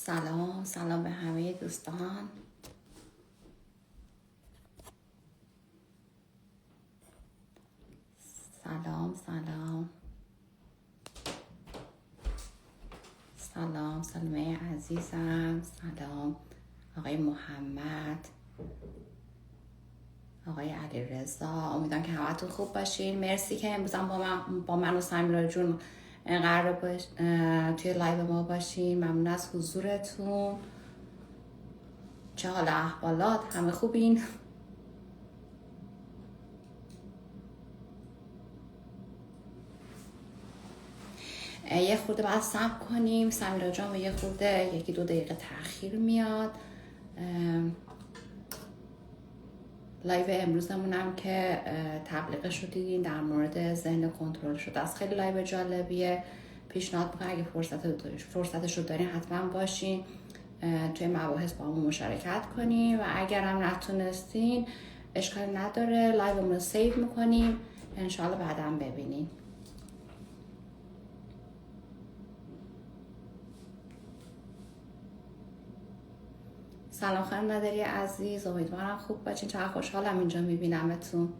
سلام به همه دوستان. سلام سلمه عزیزم. سلام آقای محمد، آقای علیرضا. امیدوارم که همتون خوب باشین. مرسی که امروز هم با من و سمیرا جون قرار توی لایو ما باشین. ممنون از حضورتون. چه حال احوالات؟ همه خوبین؟ یه خورده باید صبر کنیم. سمیرا جان یه خورده 1-2 دقیقه تاخیر میاد. لایو امروزمونم که تبلیغش رو دیدین در مورد ذهن کنترل شده است. خیلی لایو جالبیه. پیشنهاد میکنم اگه فرصتش رو دارین حتما باشین توی مباحث با همون مشارکت کنیم و اگر هم نتونستین اشکال نداره، لایومون رو سیو میکنیم، انشالله بعدم ببینین. سلام خانم نداری عزیز، امیدوارم خوب باشین. چقدر خوشحالم اینجا میبینمتون.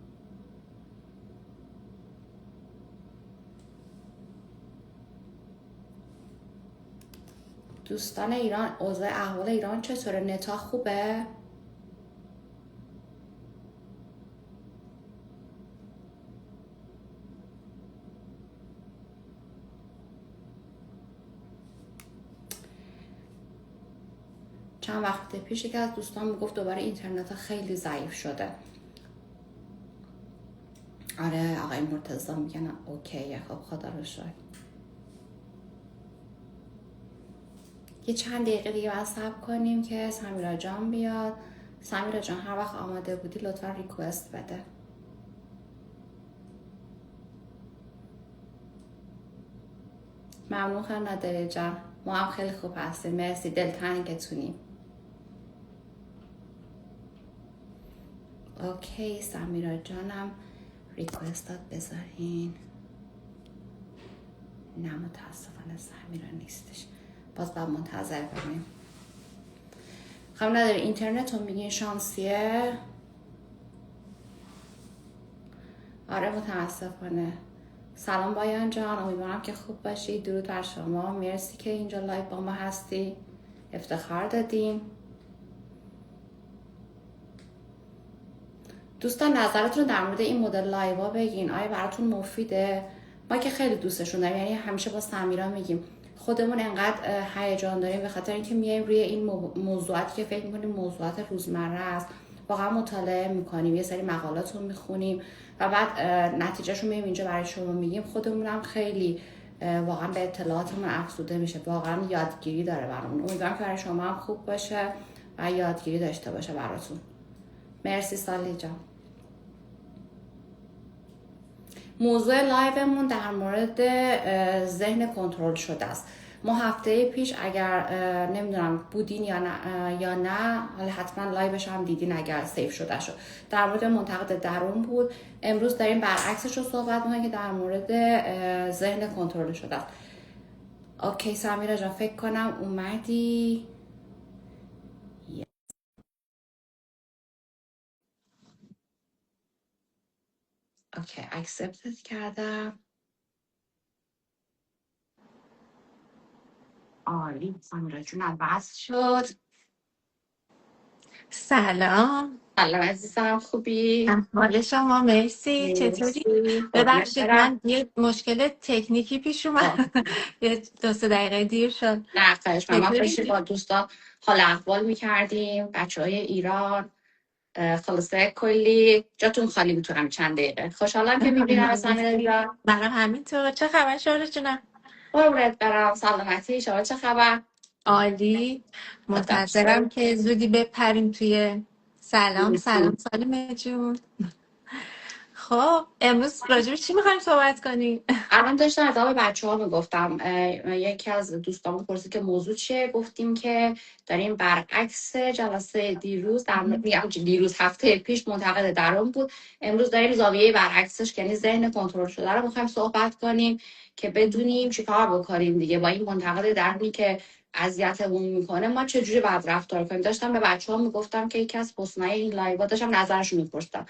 دوستان ایران، اوضاع احوال ایران چطوره؟ نتا خوبه؟ چند وقت پیش یکی از دوستان میگفت دوباره اینترنت خیلی ضعیف شده. آره آقای مرتضی میگن اوکیه. خب خدا رو شکر. یه چند دقیقه دیگه باید صبر کنیم که سمیرا جان بیاد. سمیرا جان هر وقت آماده بودی لطفا ریکوست بده. ممنون خانم نداره جان، ما هم خیلی خوب هستیم. مرسی، دلتنگتونیم. اوکی سمیرا جانم ریکوستات بذارین. نه متاسفانه سمیرا نیستش، باز باید منتظر بمونیم. خب نداره اینترنت رو میگین شانسیه؟ آره متاسفانه. سلام بایان جان، امیدوارم که خوب باشی. درود بر شما، مرسی که اینجا لایو با ما هستی، افتخار دادیم. دوستان نظرتون در مورد این مدل لایو ها بگین. آیا براتون مفیده؟ ما که خیلی دوستشون داریم، یعنی همیشه با سمیرا میگیم خودمون انقدر هیجان داریم به خاطر اینکه میایم روی این موضوعاتی که فکر میکنیم موضوعات روزمره است واقعا مطالعه میکنیم، یه سری مقالات رو میخونیم و بعد نتیجهشو میایم اینجا برای شما میگیم. خودمون هم خیلی واقعا به اطلاعاتمون افزوده میشه، واقعا یادگیری داره برامون. امیدوارم که برای شما هم خوب باشه و یادگیری داشته باشه براتون. مرسی سالی جان. موضوع لایومون در مورد ذهن کنترل شده است. ما هفته پیش اگر نمیدونم بودین یا نه حالا حتما لایوش هم دیدین اگر سیو شده شد، در مورد منتقد درون بود. امروز داریم برعکسش رو صحبت می‌کنیم که در مورد ذهن کنترل شده است. اوکی سمیرا جان فکر کنم اومدی. اوکی اکسپتت کردم. عالی سمیرا جون بس شد. سلام عزیزم خوبی؟ احوال شما؟ مرسی، چطوری؟ مرسی قربونت ببخشید برم. من یه مشکل تکنیکی پیش اومد. یه 2-3 دقیقه دیر شد. نه خواهش من داشتیم چطوری؟ با دوستا حال احوال میکردیم. بچه های ایران خلاصه کلی جاتون خالی بود تو همین چند دقیقه. خوشحالم که میبینم از همین ایران. برام همینطور. چه خبر شما جونم؟ قربونت برم، سلامتی شما چه خبر؟ عالی. خدا شکر. منتظرم که زودی بپریم توی سلام مرسی. سالمه جون. خب امروز راجع به چی میخوایم صحبت کنیم؟ الان داشتم از بچه ها میگفتم، یکی از دوستان پرسید که موضوع چیه. گفتیم که داریم برعکس جلسه دیروز میگم دیروز هفته پیش منتقد درون بود، امروز داریم زاویه برعکسش یعنی ذهن کنترل شده رو میخوایم صحبت کنیم که بدونیم چیکار بکنیم دیگه با این منتقد درونی که اذیتمون میکنه ما چجوری باید رفتار کنیم. داشتم به بچه‌ها میگفتم که یکی از حسنای این لایوا، داشتم نظرشون میپرسیدم،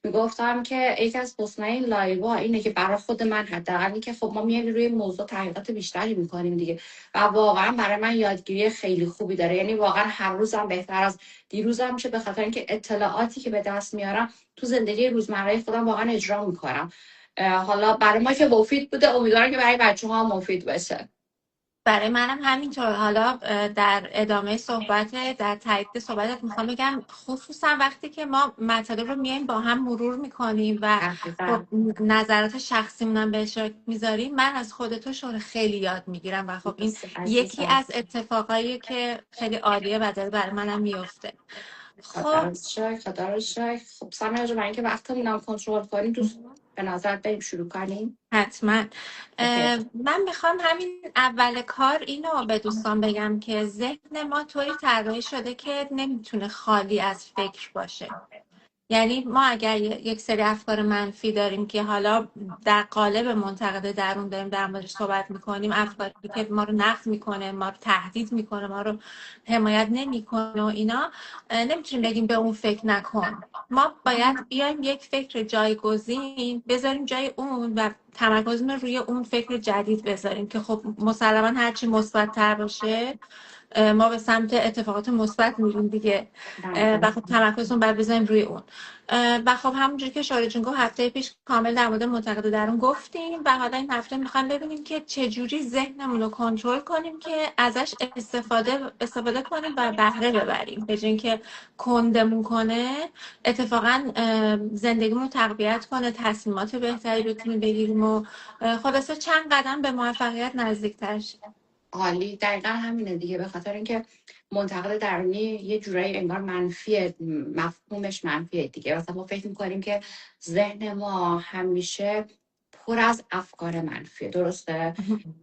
میگفتم که یکی از حسنای این لایوا اینه که برای خود من حداقل که خب ما میایم روی موضوع تحقیقات بیشتری میکنیم دیگه و واقعا برای من یادگیری خیلی خوبی داره. یعنی واقعا هر روزم بهتر از دیروزم میشه به خاطر اینکه اطلاعاتی که به دست میارم تو زندگی روزمره خودم واقعا اجرا میکنم. حالا برای ما که مفید بوده، امیدوارم که برای بچه‌ها مفید باشه. برای منم همینطور. حالا در ادامه صحبت، در تایید صحبتت میخوام بگم خصوصا وقتی که ما مطالب رو میایم با هم مرور میکنیم و خب دقیقاً. نظرات شخصیمون هم به اشتراک میذاریم، من از خود تو شغل خیلی یاد میگیرم و خب این مرسی یکی عزیزم. از اتفاقایی که خیلی عالیه و داره برای منم میفته. خدا خب رو شکر، خدا رو شکر. خب سمیرا جون، برای اینکه وقتمون هم کنترل کنیم دوست به نظرت بریم شروع کنیم؟ حتما. اوکی. من میخوام همین اول کار اینو به دوستان بگم که ذهن ما طوری طراحی شده که نمیتونه خالی از فکر باشه. یعنی ما اگر یک سری افکار منفی داریم که حالا در قالب منتقد درون داریم در موردش صحبت میکنیم، افکاری که ما رو نقد میکنه، ما رو تهدید میکنه، ما رو حمایت نمیکنه و اینا، نمیتونیم بگیم به اون فکر نکن. ما باید بیایم یک فکر جایگزین بذاریم جای اون و تمرکزمون روی اون فکر جدید بذاریم که خب مسلما هرچی مثبت تر باشه ما به سمت اتفاقات مثبت میریم دیگه. دقیقاً. و خب تمرکزمون باید بذاریم روی اون. و خب همونجوری که شاره جون گفت هفته پیش کامل در مورد منتقد درون گفتیم و حالا این هفته میخوایم ببینیم که چجوری ذهنمون رو کنترل کنیم که ازش استفاده کنیم و بهره ببریم به جای اینکه کندمون کنه، اتفاقا زندگیمون رو تقویت کنه، تصمیمات بهتری بتونیم بگیریم و خلاصه چند قدم به موفقیت نزدیکتر شیم. عالی. دقیقا همینه دیگه، به خاطر اینکه منتقد درونی یه جورایی انگار منفیه، مفهومش منفیه دیگه. مثلا ما فکر میکنیم که ذهن ما همیشه پر از افکار منفیه، درسته؟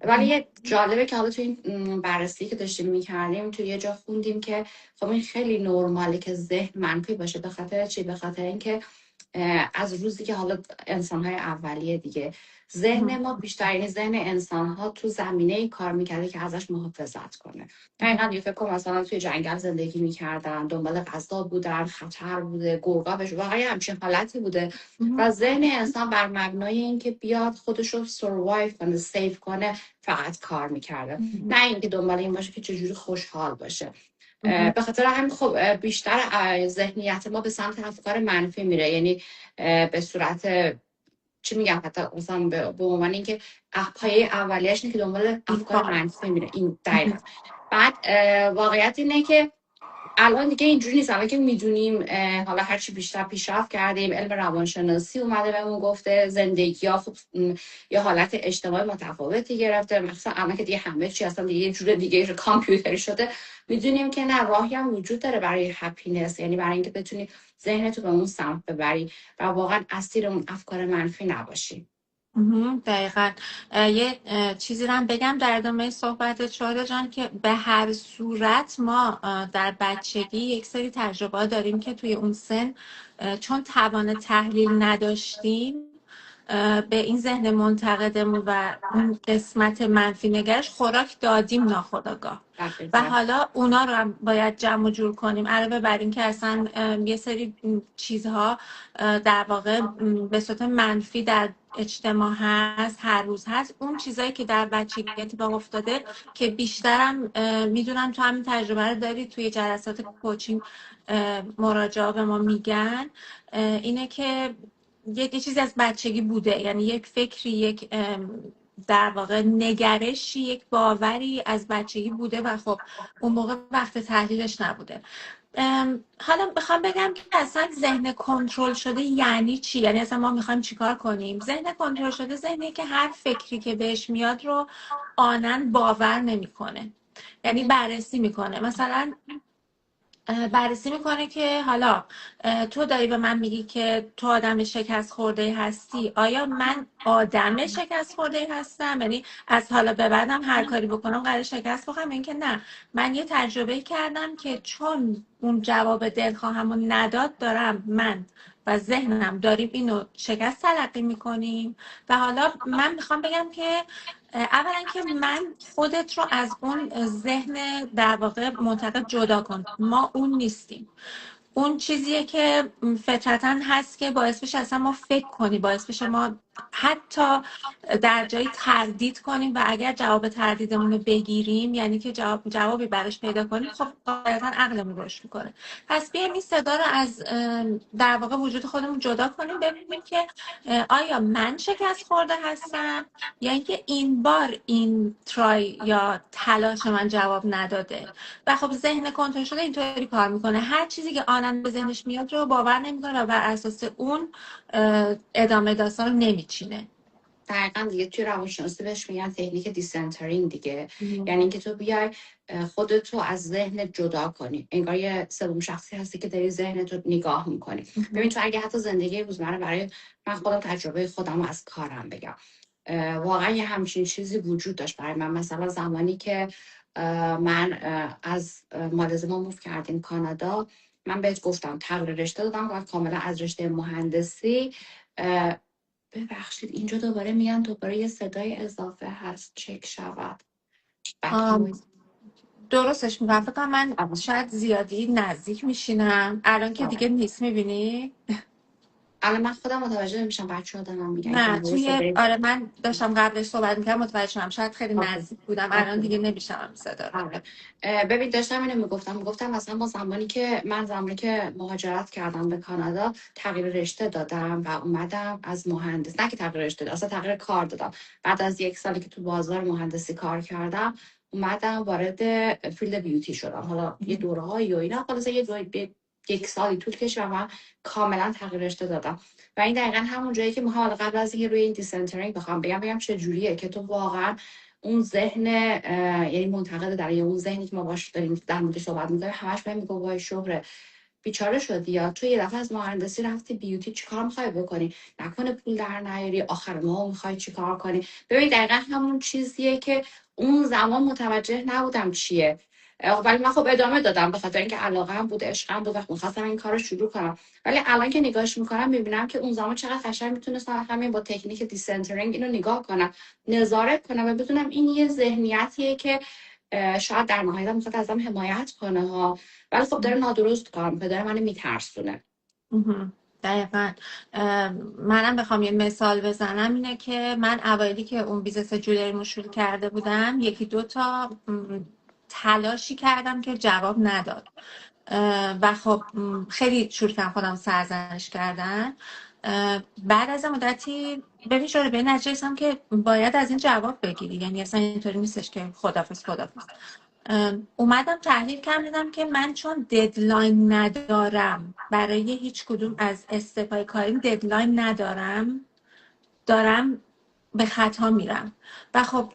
ولی یه جالبه که حالا تو این بررسی که داشتیم میکردیم تو یه جا خوندیم که خب این خیلی نرماله که ذهن منفی باشه. به خاطر چی؟ به خاطر اینکه از روزی که حالا انسان‌های اولیه دیگه ذهن ما بیشتر، یعنی ذهن انسان‌ها تو زمینه کار میکرده که ازش محافظت کنه. دقیقاً یه فکر کنم مثلا توی جنگل زندگی میکردن، دنبال غذا بودن، خطر بوده، گرگا بهش واقعا همچین حالتی بوده و ذهن انسان بر مبنای اینکه بیاد خودش رو سروایو کنه، سیو کنه، فقط کار میکرده، نه اینکه دنبال این باشه که چجوری خوشحال باشه. به خاطر همین خب بیشتر ذهنیت ما به سمت افکار منفی میره. یعنی به صورت چی میگم، حتی مثلا به عنوان اینکه پایه اولیش اینه که دنبال افکار منفی میره. این دقیقا. بعد واقعیت اینه که الان دیگه اینجوری نیست. الان که میدونیم حالا هرچی بیشتر پیشرفت کردیم، علم روانشناسی اومده بهمون گفته زندگی ها خب یه حالت اجتماعی متفاوتی گرفته، مثلا الان که دیگه همه چی اصلا دیگه یه جور دیگه کامپیوتری شده، میدونیم که نه، راهی هم وجود داره برای هپینس، یعنی برای اینکه بتونی ذهنتو به اون سمت ببری و واقعا اسیر اون افکار منفی نباشی. دقیقا. یه چیزی رو هم بگم در ادامه صحبت شهدا جان که به هر صورت ما در بچگی یک سری تجربه داریم که توی اون سن چون توان تحلیل نداشتیم به این ذهن منتقدمون و اون قسمت منفی نگرش خوراک دادیم ناخودآگاه و دقیقا. حالا اونا رو هم باید جمع و جور کنیم. علاوه بر این که اصلا یه سری چیزها در واقع به صورت منفی در اجتماع هست، هر روز هست، اون چیزایی که در بچگی اتفاق افتاده که بیشترم میدونم تو همین تجربه رو داری توی جلسات کوچینگ مراجعه به ما میگن، اینه که یه چیزی از بچگی بوده، یعنی یک فکری، یک در واقع نگرشی، یک باوری از بچگی بوده و خب اون موقع وقت تحلیلش نبوده. حالا بخوام بگم که اصلا ذهن کنترل شده یعنی چی؟ یعنی اصلا ما میخوایم چیکار کنیم؟ ذهن کنترل شده ذهنی که هر فکری که بهش میاد رو آنن باور نمیکنه. یعنی بررسی میکنه، مثلا بررسی میکنه که حالا تو داری به من میگی که تو آدم شکست خورده هستی، آیا من آدم شکست خورده هستم؟ یعنی از حالا به بعدم هر کاری بکنم قرار شکست بخورم؟ این که نه، من یه تجربه کردم که چون اون جواب دلخواهمو نداد دارم من و ذهنم داریم اینو شکست تلقی میکنیم و حالا من میخوام بگم که اولا که من خودت رو از اون ذهن در واقع معتقد جدا کن، ما اون نیستیم. اون چیزیه که فطرتا هست که باعث بشه اصلا ما فکر کنیم، باعث بشه ما حتی در جایی تردید کنیم و اگر جواب تردیدمون رو بگیریم، یعنی که جوابی براش پیدا کنیم، خب قاعدتا عقلمون رشد میکنه. پس بیایم این صدا رو از در واقع وجود خودمون جدا کنیم، ببینیم که آیا من شکست خورده هستم یا اینکه این بار این ترای یا تلاش من جواب نداده. و خب ذهن کنترل شده اینطوری کار میکنه، هر چیزی که آنن به ذهنش میاد رو باور نمیکنه و بر اساس اون ادامه داستان رو نمیچینه. دقیقا دیگه توی روانشناسی بهش میگن تکنیک دیسنترینگ دیگه. یعنی اینکه تو بیای خودتو از ذهن جدا کنی، انگار یه سوم شخصی هستی که داری ذهنتو نگاه میکنی. ببین تو اگه حتی زندگی روزمره، برای من خودم تجربه خودم رو از کارم بگم، واقعا یه همچین چیزی وجود داشت برای من. مثلا زمانی که من از مالزی ما موف کردیم کانادا، من بهت گفتم تغییر رشته دادم و کاملا از رشته مهندسی ببخشید اینجا دوباره میگن دوباره یه صدای اضافه هست، چک شود. بک نویز. درستش میگم، فکر کنم من شاید زیادی نزدیک میشینم الان که دیگه نیست، میبینی؟ الان من خودم متوجه نمیشم بچه ها دارن میگن که نه دوباره صدای آره من داشتم قبلش صحبت میکردم متوجه شدم شاید خیلی نزدیک بودم، الان دیگه نمیشنم صدا رو. آره. ببین داشتم اینو میگفتم مثلا ما زمانی که مهاجرت کردم به کانادا، تغییر رشته دادم و اومدم از مهندس، نه که تغییر رشته دادم، اصلا تغییر کار دادم. بعد از 1 سالی که تو بازار مهندسی کار کردم، اومدم وارد فیلد بیوتی شدم. حالا یه دوره‌هایی و اینا، خلاص 1 سالی طول کشید و من کاملا تغییر رشته دادم. و این دقیقا همون جایی که میخوام قبل از اینکه روی این دیسنترینگ بخوام بگم چه جوریه که تو واقعا اون ذهن، یعنی منتقد در اون ذهنی که ما باش داریم در موردش صحبت می‌کنیم، همش بهم میگه وای شهره بیچاره شدی، یا تو یه دفعه از مهندسی رفتی بیوتی، چیکار می‌خوای بکنی؟ نکنه پول در نیاری آخر ماه می‌خوای چیکار کنی؟ ببین دقیقا همون چیزیه که اون زمان متوجه نبودم چیه، ولی من خب ادامه دادم به خاطر اینکه علاقه‌ام بود، عشقم بود و می‌خواستم این کارو شروع کنم. ولی الان که نگاهش میکنم میبینم که اون زمان چقدر قشنگ میتونستم همین با تکنیک دیسنترینگ اینو نگاه کنم، نظارت کنم و بدونم این یه ذهنیتیه که شاید در نهایت میخواد ازم حمایت کنه ها، ولی خب داره نادرست کار میکنه، داره منو میترسونه. دقیقا. منم بخوام یه مثال بزنم اینه که من اوایلی که اون بیزنس جولری شروع کرده بودم، 1-2 تا تلاشی کردم که جواب نداد و خب خیلی شروع کردم خودم سرزنش کردن. بعد از مدتی ببین شده به نتیجه رسیدم که باید از این جواب بگیری، یعنی اصلا اینطوری نیستش که خدافظ. اومدم تحلیل کردم دیدم که من چون ددلاین ندارم برای هیچ کدوم از استعفای کاریم، ددلاین ندارم، دارم به خطا میرم. و خب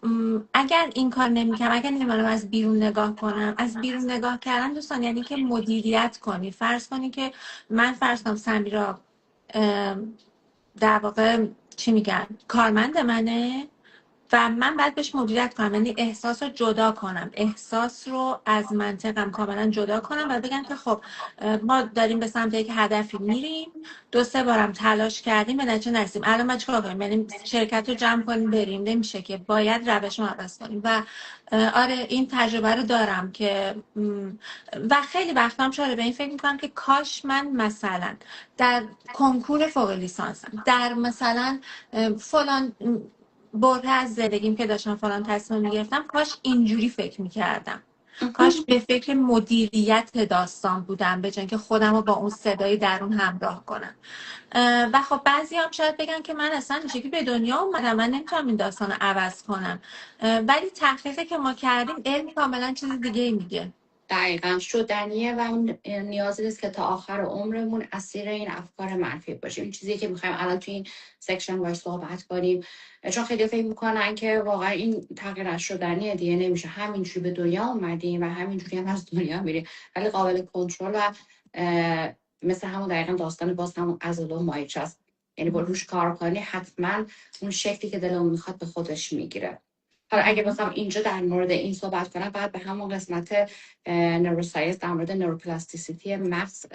اگر این کار نمیکنم، اگر نمیدونم از بیرون نگاه کنم، از بیرون نگاه کردن دوستان یعنی که مدیریت کنی. فرض کنی که من فرض کنم سمیرا در واقع چی میگن کارمند منه و من باید بهش مدیریت کنم، یعنی احساس رو جدا کنم، احساس رو از منطقم کاملا جدا کنم و بگم که خب ما داریم به سمت یک هدفی میریم، 2-3 بارم تلاش کردیم به نتیجه نرسیدیم، الان ما چیکار کنیم؟ یعنی شرکت رو جمع کنیم بریم؟ نمیشه که، باید روش رو عوض کنیم. و آره این تجربه رو دارم که و خیلی وقتا هم شاید به این فکر میکنم که کاش من مثلا در کنکور فوق لیسانسم، در مثلا فلان بره از زندگیم که داشتم فلان تصمیم میگرفتم، کاش اینجوری فکر میکردم، کاش به فکر مدیریت داستان بودم به جای اینکه خودم رو با اون صدای درون همراه کنم. و خب بعضی هم شاید بگن که من اصلا این شکلی به دنیا اومدم، من نمیتونم این داستان رو عوض کنم، ولی تحقیقی که ما کردیم علم کاملا چیز دیگه میگه. دقیقا شدنیه و اون نیازی نیست که تا آخر عمرمون اسیر این افکار منفی باشیم. این چیزی که میخوایم الان تو این سکشن باید صحبت کنیم، چون خیلی فکر میکنن که واقعا این تغییر شدنیه دیگه، نمیشه، همینجوری به دنیا اومدیم و همینجوری هم از دنیا میریم. ولی قابل کنترل و مثل همون دقیقا داستان باز همون عضله و مایچه است، یعنی با روش کار کنی حتما اون شکلی که دلمون میخواد به خودش میگیره. حالا اگه بخوام اینجا در مورد این صحبت کنم، بعد به همون قسمت نوروساینس در مورد نوروپلاستیسیتی مغز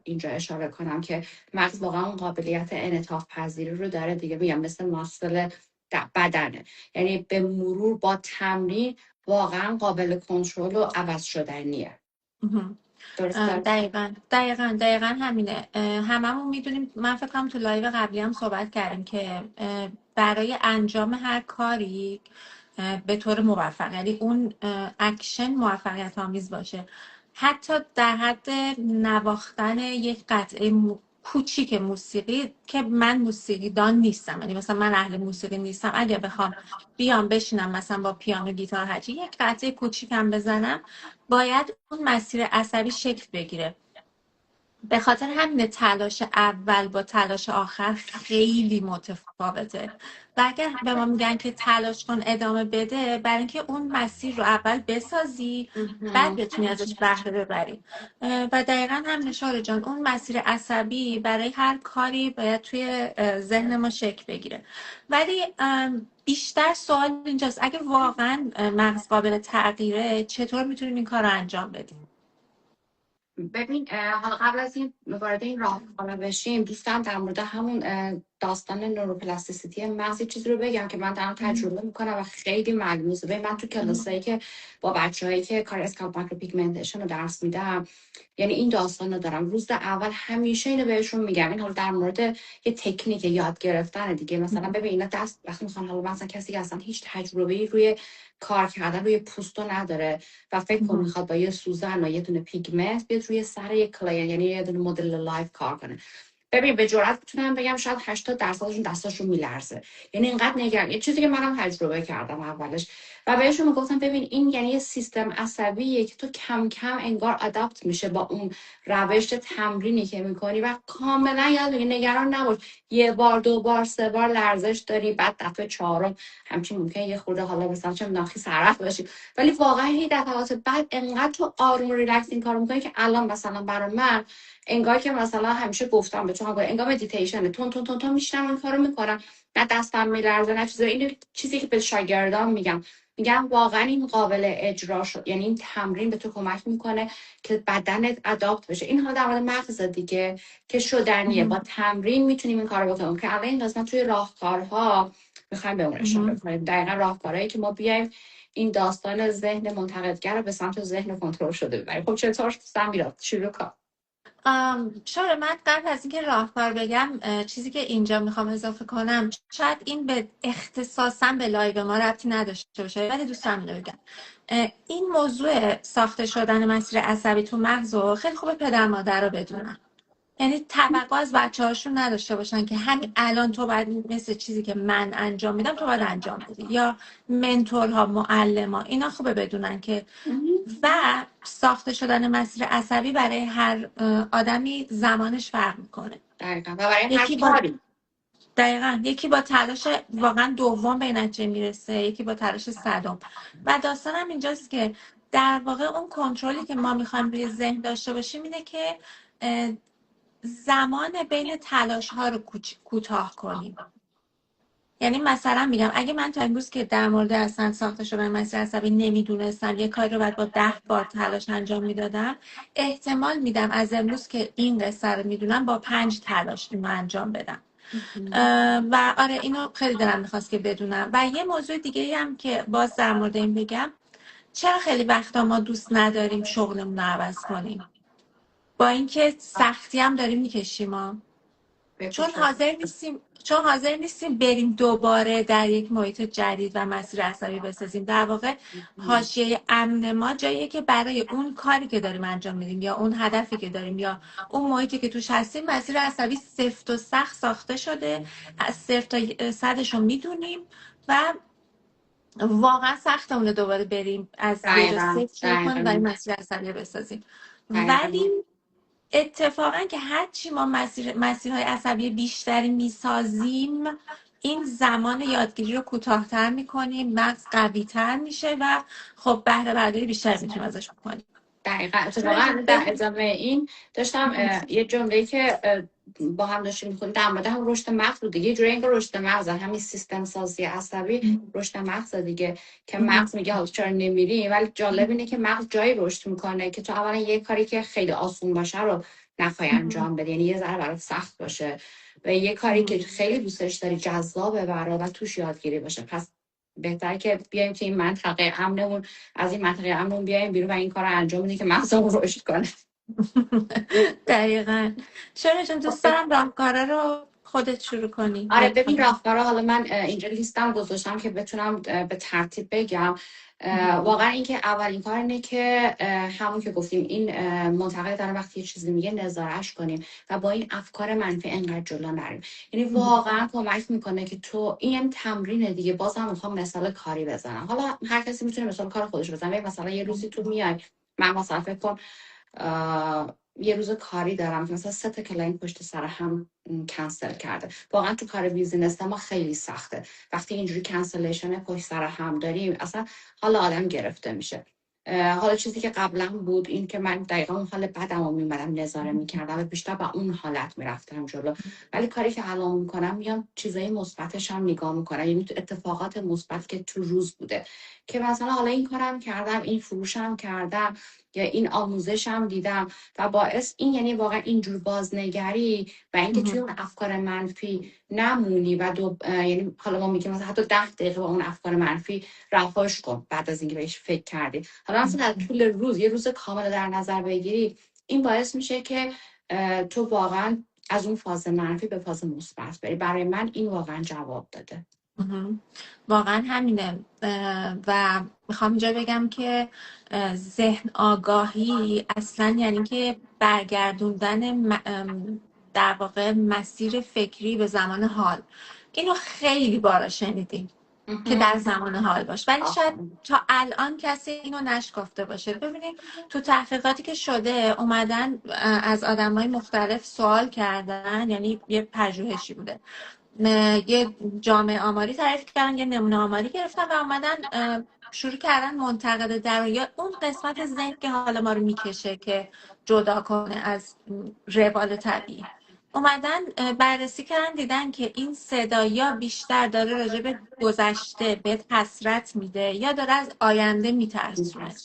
اینجا اشاره کنم که مغز واقعا اون قابلیت انعطاف پذیری رو داره دیگه. میگم مثل ماسل بدنه. یعنی به مرور با تمرین واقعا قابل کنترل و عوض شدنیه. مهم. درسته؟ دقیقا همینه. هممون میدونیم، من فکر کنم تو لایو قبلی هم صحبت کردیم که برای انجام هر کاری به طور موفق، یعنی اون اکشن موفقیت آمیز باشه، حتی در حد نواختن یک قطعه کوچیک موسیقی، که من موسیقی دان نیستم، یعنی مثلا من اهل موسیقی نیستم، اگه بخوام بیام بشینم مثلا با پیانو، گیتار، هرچی یک قطعه کوچیکم بزنم، باید اون مسیر عصبی شکل بگیره. به خاطر همین تلاش اول با تلاش آخر خیلی متفاوته. و اگر به ما میگن که تلاش کن ادامه بده، برای اینکه اون مسیر رو اول بسازی، بعد بتونی ازش بهره ببری. و دقیقا هم نشاره جان، اون مسیر عصبی برای هر کاری باید توی ذهن ما شکل بگیره. ولی بیشتر سوال اینجاست، اگه واقعا مغز قابل تغییره، چطور میتونیم این کار رو انجام بدیم؟ ببین حالا قبل از این وارد این راهکارا بشیم، دوستم در مورد همون داستان نوروپلاستیسیتی مغز چیزی رو بگم که من دارم تجربه میکنم و خیلی ملموسه. ببین من تو کلاسایی که با بچه‌هایی که کار اسکالپ مایکرو پیگمنتیشن رو درس میدم، یعنی این داستان رو دارم. روز اول همیشه اینو بهشون میگم، این حالا در مورد یه تکنیک یاد گرفتن دیگه. مثلا ببین اینا دست وقتی میخوان، حالا مثلا کسی که اصلا هیچ تجربه‌ای روی کار کردن روی پوستو نداره و فکر کن میخواد با یه سوزن و یه دونه پیگمنت بیاد روی سر یه کلاین، یعنی یه دونه مدل لایف کار کنه. ببین به جرئت میتونم بگم شاید 80% دستاشون میلرزه. یعنی اینقدر نگران، یه چیزی که منم تجربه کردم اولش و بهشون میگفتم ببین این یعنی یه سیستم عصبیه که تو کم کم انگار اداپت میشه با اون روش تمرینی که میکنی و کاملا یاد میگیری. نگران نباش، یه بار، دو بار، سه بار لرزش داری، بعد دفعه چهارم همچین ممکنه یه خورده حالا مثلا چه ناخی سرخ باشی، ولی واقعا هی دفعات بعد انقدر تو آروم و ریلکس این کارو میکنی که الان مثلا برای من انگار که مثلا همیشه گفتم به تو، انگار مدیتیشن تون تون تون تون میشنم این کارو میکنم، نه دستم میلرزه نه چیزی. این چیزی که به شاگردان میگم واقعا این قابل اجرا شد. یعنی این تمرین به تو کمک میکنه که بدنت اداپت بشه. این حالا در مورد مغز دیگه که شدنیه، با تمرین میتونیم این کارو بکنیم که الان این قسمت توی راهکارها میخوایم به اون اشاره کنیم. دقیقاً راهکارهایی که ما بیایم این داستان ذهن منتقدگر رو به سمت ذهن کنترل شده ببریم. خب چطور سمیرا شروع کن؟ شاید من قبل از اینکه راهکار بگم، چیزی که اینجا میخوام اضافه کنم، شاید این به اختصاصا به لایو ما ربطی نداشته باشه، ولی دوست دارم اینو بگم. این موضوع ساخته شدن مسیر عصبی تو مغز رو خیلی خوبه پدر مادر رو بدونن. یعنی توقع از بچه‌هاشون نداشته باشن که همین الان تو باید مثل چیزی که من انجام میدم تو باید انجام بدی، یا منتورها، معلم‌ها، اینا خوبه بدونن که و ساخته شدن مسیر عصبی برای هر آدمی زمانش فرق میکنه. دقیقاً و برای هر یکی با کاری. دقیقا یکی با تلاش واقعا دوم به نتیجه میرسه، یکی با تلاش صدم. و داستانم اینجاست که در واقع اون کنترلی که ما میخوایم روی ذهن داشته باشیم اینه که زمان بین تلاش ها رو کوتاه کنیم. یعنی مثلا میگم اگه من تا امروز که در مورد اصلا ساخته شدن مسیر عصبی نمیدونستم، یه کاری رو باید با 10 بار تلاش انجام میدادم، احتمال میدم از امروز که این قصه رو میدونم با 5 تلاش اینو انجام بدم. و آره اینو خیلی دلم میخواست که بدونم. و یه موضوع دیگه هم که باز در مورد این بگم، چرا خیلی وقتا ما دوست نداریم شغلمون رو عوض کنیم، با اینکه سختی هم داریم میکشیم چون حاضر نیستیم بریم دوباره در یک محیط جدید و مسیر عصبی بسازیم. در واقع حاشیه امن ما جاییه که برای اون کاری که داریم انجام میدیم یا اون هدفی که داریم یا اون محیطی که توش هستیم، مسیر عصبی سفت و سخت ساخته شده، از صفر تا صدش رو میدونیم و واقعا سخته اون دوباره بریم از یه جا دقیقاً صفر شروع کنیم و این مسیر عصبی بسازیم. دقیقاً ولی اتفاقا که هرچی ما مسیرهای عصبی بیشتری میسازیم، این زمان یادگیری رو کوتاه‌تر میکنیم، مغز قوی‌تر میشه و خب بهره برداری بیشتر میتونیم ازش بکنیم. دقیقاً. اتفاقا در ادامه این داشتم یه جمله‌ای که با هم داشتیم می‌خوندیم در مورد هم رشد مغز بود دیگه. جوری انگار رشد مغز، همین سیستم سازی عصبی رشد مغز دیگه، که مغز میگه حالا چرا نمیری، ولی جالب اینه که مغز جایی رشد میکنه که تو اولا یه کاری که خیلی آسون باشه رو نخوای انجام بدی، یعنی یه ذره برات سخت باشه. و یه کاری که خیلی دوستش داری جذابه برات و توش یادگیری باشه. پس بهتره که بیایم که این منطقه امنمون از این منطقه امنمون بیایم بیرون و این کار رو انجام بدیم که مغزمون رشد کنه. دقیقا. شما چون دوست دارم راهکارا رو خودت شروع کنی. آره ببین راهکارا، حالا من اینجا لیستم گذاشتم که بتونم به ترتیب بگم. واقعا اینکه اولین کار اینه که همون که گفتیم این منطقه داره وقتی یه چیزی میگه نظارش کنیم و با این افکار منفی انقدر جلو نریم. یعنی واقعا کمک میکنه که تو این تمرین دیگه. بازم میخوام مثال کاری بزنم، حالا هر کسی میتونه مثال کار خودش بزنه. مثلا یه روزی تو میای، من مثلا فکر کن یه روز کاری دارم که مثلا 3 تا کلاینت پشت سر هم کنسل کرده. واقعا تو کار بیزینس ما خیلی سخته وقتی اینجوری کنسلیشن پشت سر هم داریم، اصلا حال آدم گرفته میشه. حالا چیزی که قبلا بود این که من دقیقا اون حال بدم رو میمدم نظاره میکردم و بیشتر با اون حالت میرفتم جلو. ولی کاری که الان میکنم میام چیزای مثبتش هم نگاه میکنم، یعنی تو اتفاقات مثبت که تو روز بوده که مثلا حالا این کارم کردم، این فروشم کردم یا این آموزشم دیدم و باعث این، یعنی واقعا اینجور بازنگری و اینکه توی اون افکار منفی نمونی و یعنی حالا ما میگیم مثلا حتی 10 دقیقه با اون افکار منفی رهاش کن بعد از اینکه بهش فکر کردی. حالا مثلا در طول روز یه روز کامل در نظر بگیری، این باعث میشه که تو واقعا از اون فاز منفی به فاز مثبت بری. برای من این واقعا جواب داده. واقعا همینه. و میخوام اینجا بگم که ذهن آگاهی اصلا یعنی که برگردوندن در واقع مسیر فکری به زمان حال. اینو خیلی بارا شنیدیم که در زمان حال باش، ولی شاید تا الان کسی اینو نشکافته باشه. ببینید تو تحقیقاتی که شده اومدن از آدمای مختلف سوال کردن، یعنی یه پژوهشی بوده، یه جامعه آماری تعریف کردن، یه نمونه آماری گرفتن و اومدن شروع کردن منتقد در یا اون قسمت ذهن که حالا ما رو میکشه که جدا کنه از روال طبیعی. اومدن بررسی کردن، دیدن که این صدا یا بیشتر داره راجع به گذشته بهت حسرت میده یا داره از آینده میترسونه.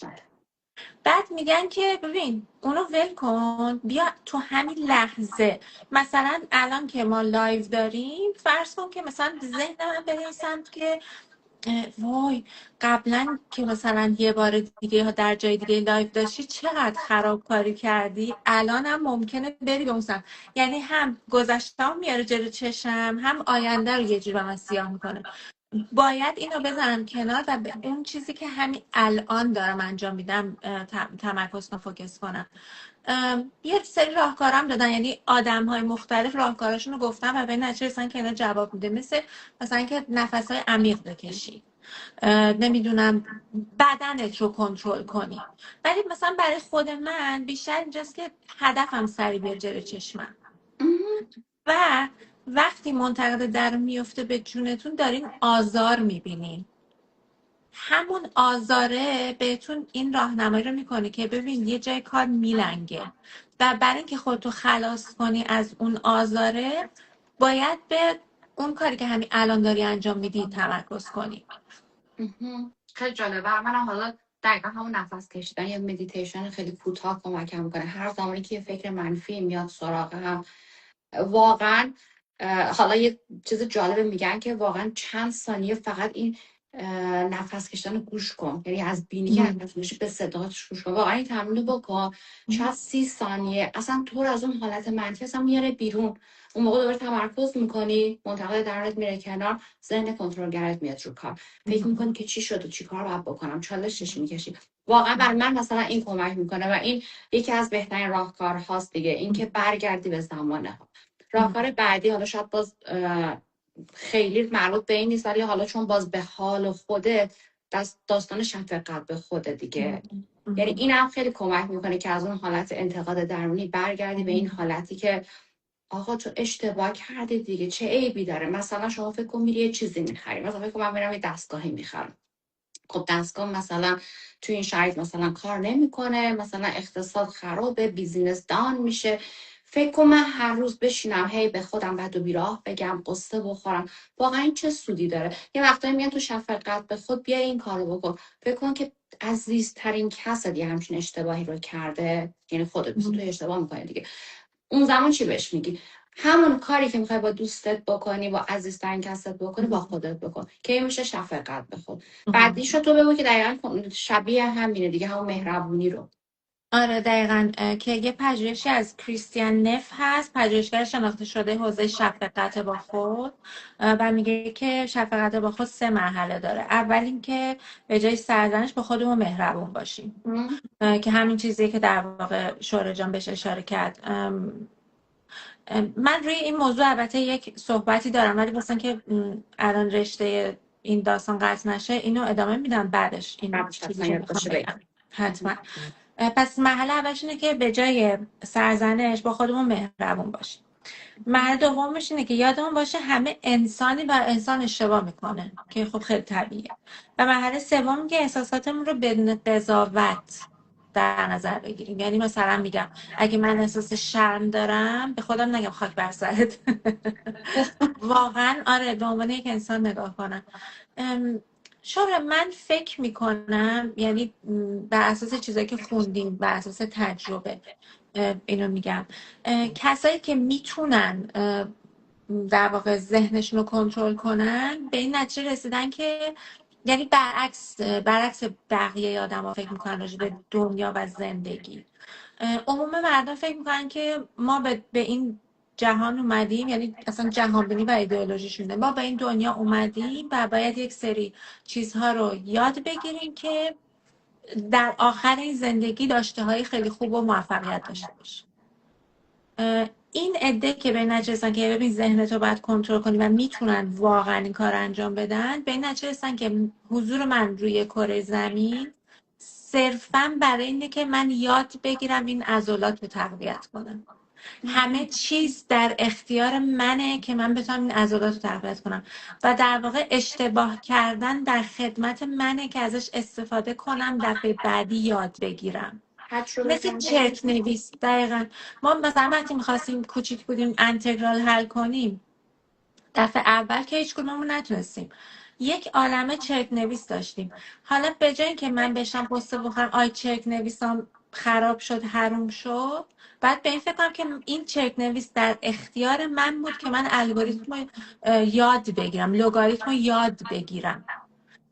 بعد میگن که ببین اونو ول کن، بیا تو همین لحظه. مثلا الان که ما لایو داریم فرض کن که مثلا ذهن من بره این سمت که وای قبلا که مثلا یه بار دیگه در جای دیگه لایو داشتی چقدر خرابکاری کردی، الان هم ممکنه بری به اون سمت. یعنی هم گذشته‌ام میاره جلو چشم، هم آینده رو یه جور به من سیاه میکنه. باید اینو بذارم کنار و به اون چیزی که همین الان دارم انجام میدم تمرکز و فوکس کنم. یه سری راهکارم دادن، یعنی آدم های مختلف راهکاراشون رو گفتم و به نتیجه رسیدن که اینا جواب میده. مثلا که نفس های عمیق بکشی، نمیدونم بدنت رو کنترل کنی. ولی مثلا برای خود من بیشتر اینجاست که هدفم سری بیاد جلوی چشمم و وقتی منتقد در میفته به جونتون دارین آزار میبینین، همون آزاره بهتون این راهنمایی رو میکنه که ببین یه جای کار میلنگه و برای اینکه خودتو خلاص کنی از اون آزاره باید به اون کاری که همین الان داری انجام میدی تمرکز کنی. خیلی جالبه. منم حالا دقیقا همون نفس کشیدن یا مدیتیشن خیلی کوتاه کمکم میکنه. هر زمانی که یه فکر منفی میاد سراغم، واقعا حالا یه چیز جالبه میگن که واقعا چند ثانیه فقط این نفس کشیدن رو گوش کن، یعنی از بینی که نفس میشه به صداش گوش کن. واقعا این تمرین رو بکن، شاید 30 ثانیه اصلا تو از اون حالت منفی اصلا میاره بیرون. اون موقع دوباره تمرکز میکنی، منتقد درونت میره کنار، ذهن کنترلگرت میاد رو کار، فکر میکنی که چی شد و چی کار باید بکنم، چالشش میکشی. واقعا برای من مثلا این کمک میکنه و این یکی از بهترین راهکارهاست دیگه، این که برگردی به زمانه ها. راهکار بعدی حالا شاید باز خیلی مربوط به این نیست، ولی حالا چون باز به حال خودت، داستان شفقت به خودت دیگه. یعنی این هم خیلی کمک میکنه که از اون حالت انتقاد درونی برگردی به این حالتی که آقا تو اشتباه کردی دیگه، چه عیبی داره. مثلا شما فکر کن میری یه چیزی میخری، مثلا فکر کن من میرم یه دستگاهی میخرم، خب دستگاه مثلا تو این شرایط مثلا کار نمیکنه، مثلا اقتصاد خرابه، بیزینس دان میشه. فکر کنم من هر روز بشینم هی به خودم بد و بیراه بگم، قصه بخورم، واقعا این چه سودی داره؟ یه وقتایی میگن تو شفقت به خود بیا این کارو بکن. فکر کن که عزیزترین کست یه همچین اشتباهی رو کرده، یعنی خودت، مثلا تو اشتباه میکنی دیگه، اون زمان چی بهش میگی؟ همون کاری که میخوای با دوستت بکنی، با عزیزترین کست بکنی، با خودت بکن که این میشه شفقت به خود. بعدیش رو تو بگو که دقیقا شبیه همینه دیگه، همون مهربونی رو. آره دقیقا. که یه پژوهشی از کریستیان نف هست، پژوهشگر شناخته شده حوزه شفقت با خود، و میگه که شفقت با خود 3 مرحله داره. اول اینکه به جای سرزنش با خودمون مهربون باشیم، که همین چیزیه که در واقع شوره جان بهش اشاره کرد. من روی این موضوع البته یک صحبتی دارم، ولی واسه که الان رشته این داستان قطع نشه اینو ادامه میدم بعدش این قبلش چیزی حتما که یاد میخوام باشه بگم. بگم. حتما. پس مرحله اولش اینه که به جای سرزنش با خودمون مهربون باشیم. مرحله دومش اینه که یادمون باشه همه انسانی و انسان اشتباه میکنه، که خب خیلی طبیعیه. و مرحله سوم که احساساتمون رو بدون قضاوت در نظر بگیریم. یعنی مثلا میگم اگه من احساس شرم دارم به خودم نگم خاک بر سرت. واقعا آره، به عنوان یک انسان نگاه کنم. شاید من فکر میکنم، یعنی بر اساس چیزایی که خوندیم، بر اساس تجربه اینو میگم، کسایی که میتونن در واقع ذهنشون رو کنترل کنن به این نتیجه رسیدن که، یعنی برعکس بقیه آدم فکر میکنن راجع به دنیا و زندگی. عموم مردم فکر میکنن که ما به این جهان اومدیم، یعنی اصلا جهانبینی و ایدئولوژیشونه، ما به این دنیا اومدیم و باید یک سری چیزها رو یاد بگیریم که در آخر این زندگی داشته های خیلی خوب و موفقیت داشته باشیم. این عده که به این نتیجه رسن که ببین ذهنتو باید کنترل کنی و میتونن واقعا این کار انجام بدن، به این نتیجه رسن که حضور من روی کره زمین صرفا برای اینه که من یاد بگیرم این عضلات رو تقویت کنم. همه چیز در اختیار منه که من بتونم این عضلات رو تقویت کنم، و در واقع اشتباه کردن در خدمت منه که ازش استفاده کنم دفعه بعدی یاد بگیرم. تجربه مثل کردن. چرت نویس دقیقا. ما مثلا وقتی میخواستیم کوچیک بودیم انتگرال حل کنیم، دفعه اول که هیچ کدوممون نتونستیم، یک عالمه چرک نویس داشتیم. حالا به جای اینکه من بشم قصه بخورم آی چرک نویسام خراب شد حروم شد، بعد به این فکر کنم که این چرک نویس در اختیار من بود که من الگوریتم رو یاد بگیرم، لگاریتم رو یاد بگیرم.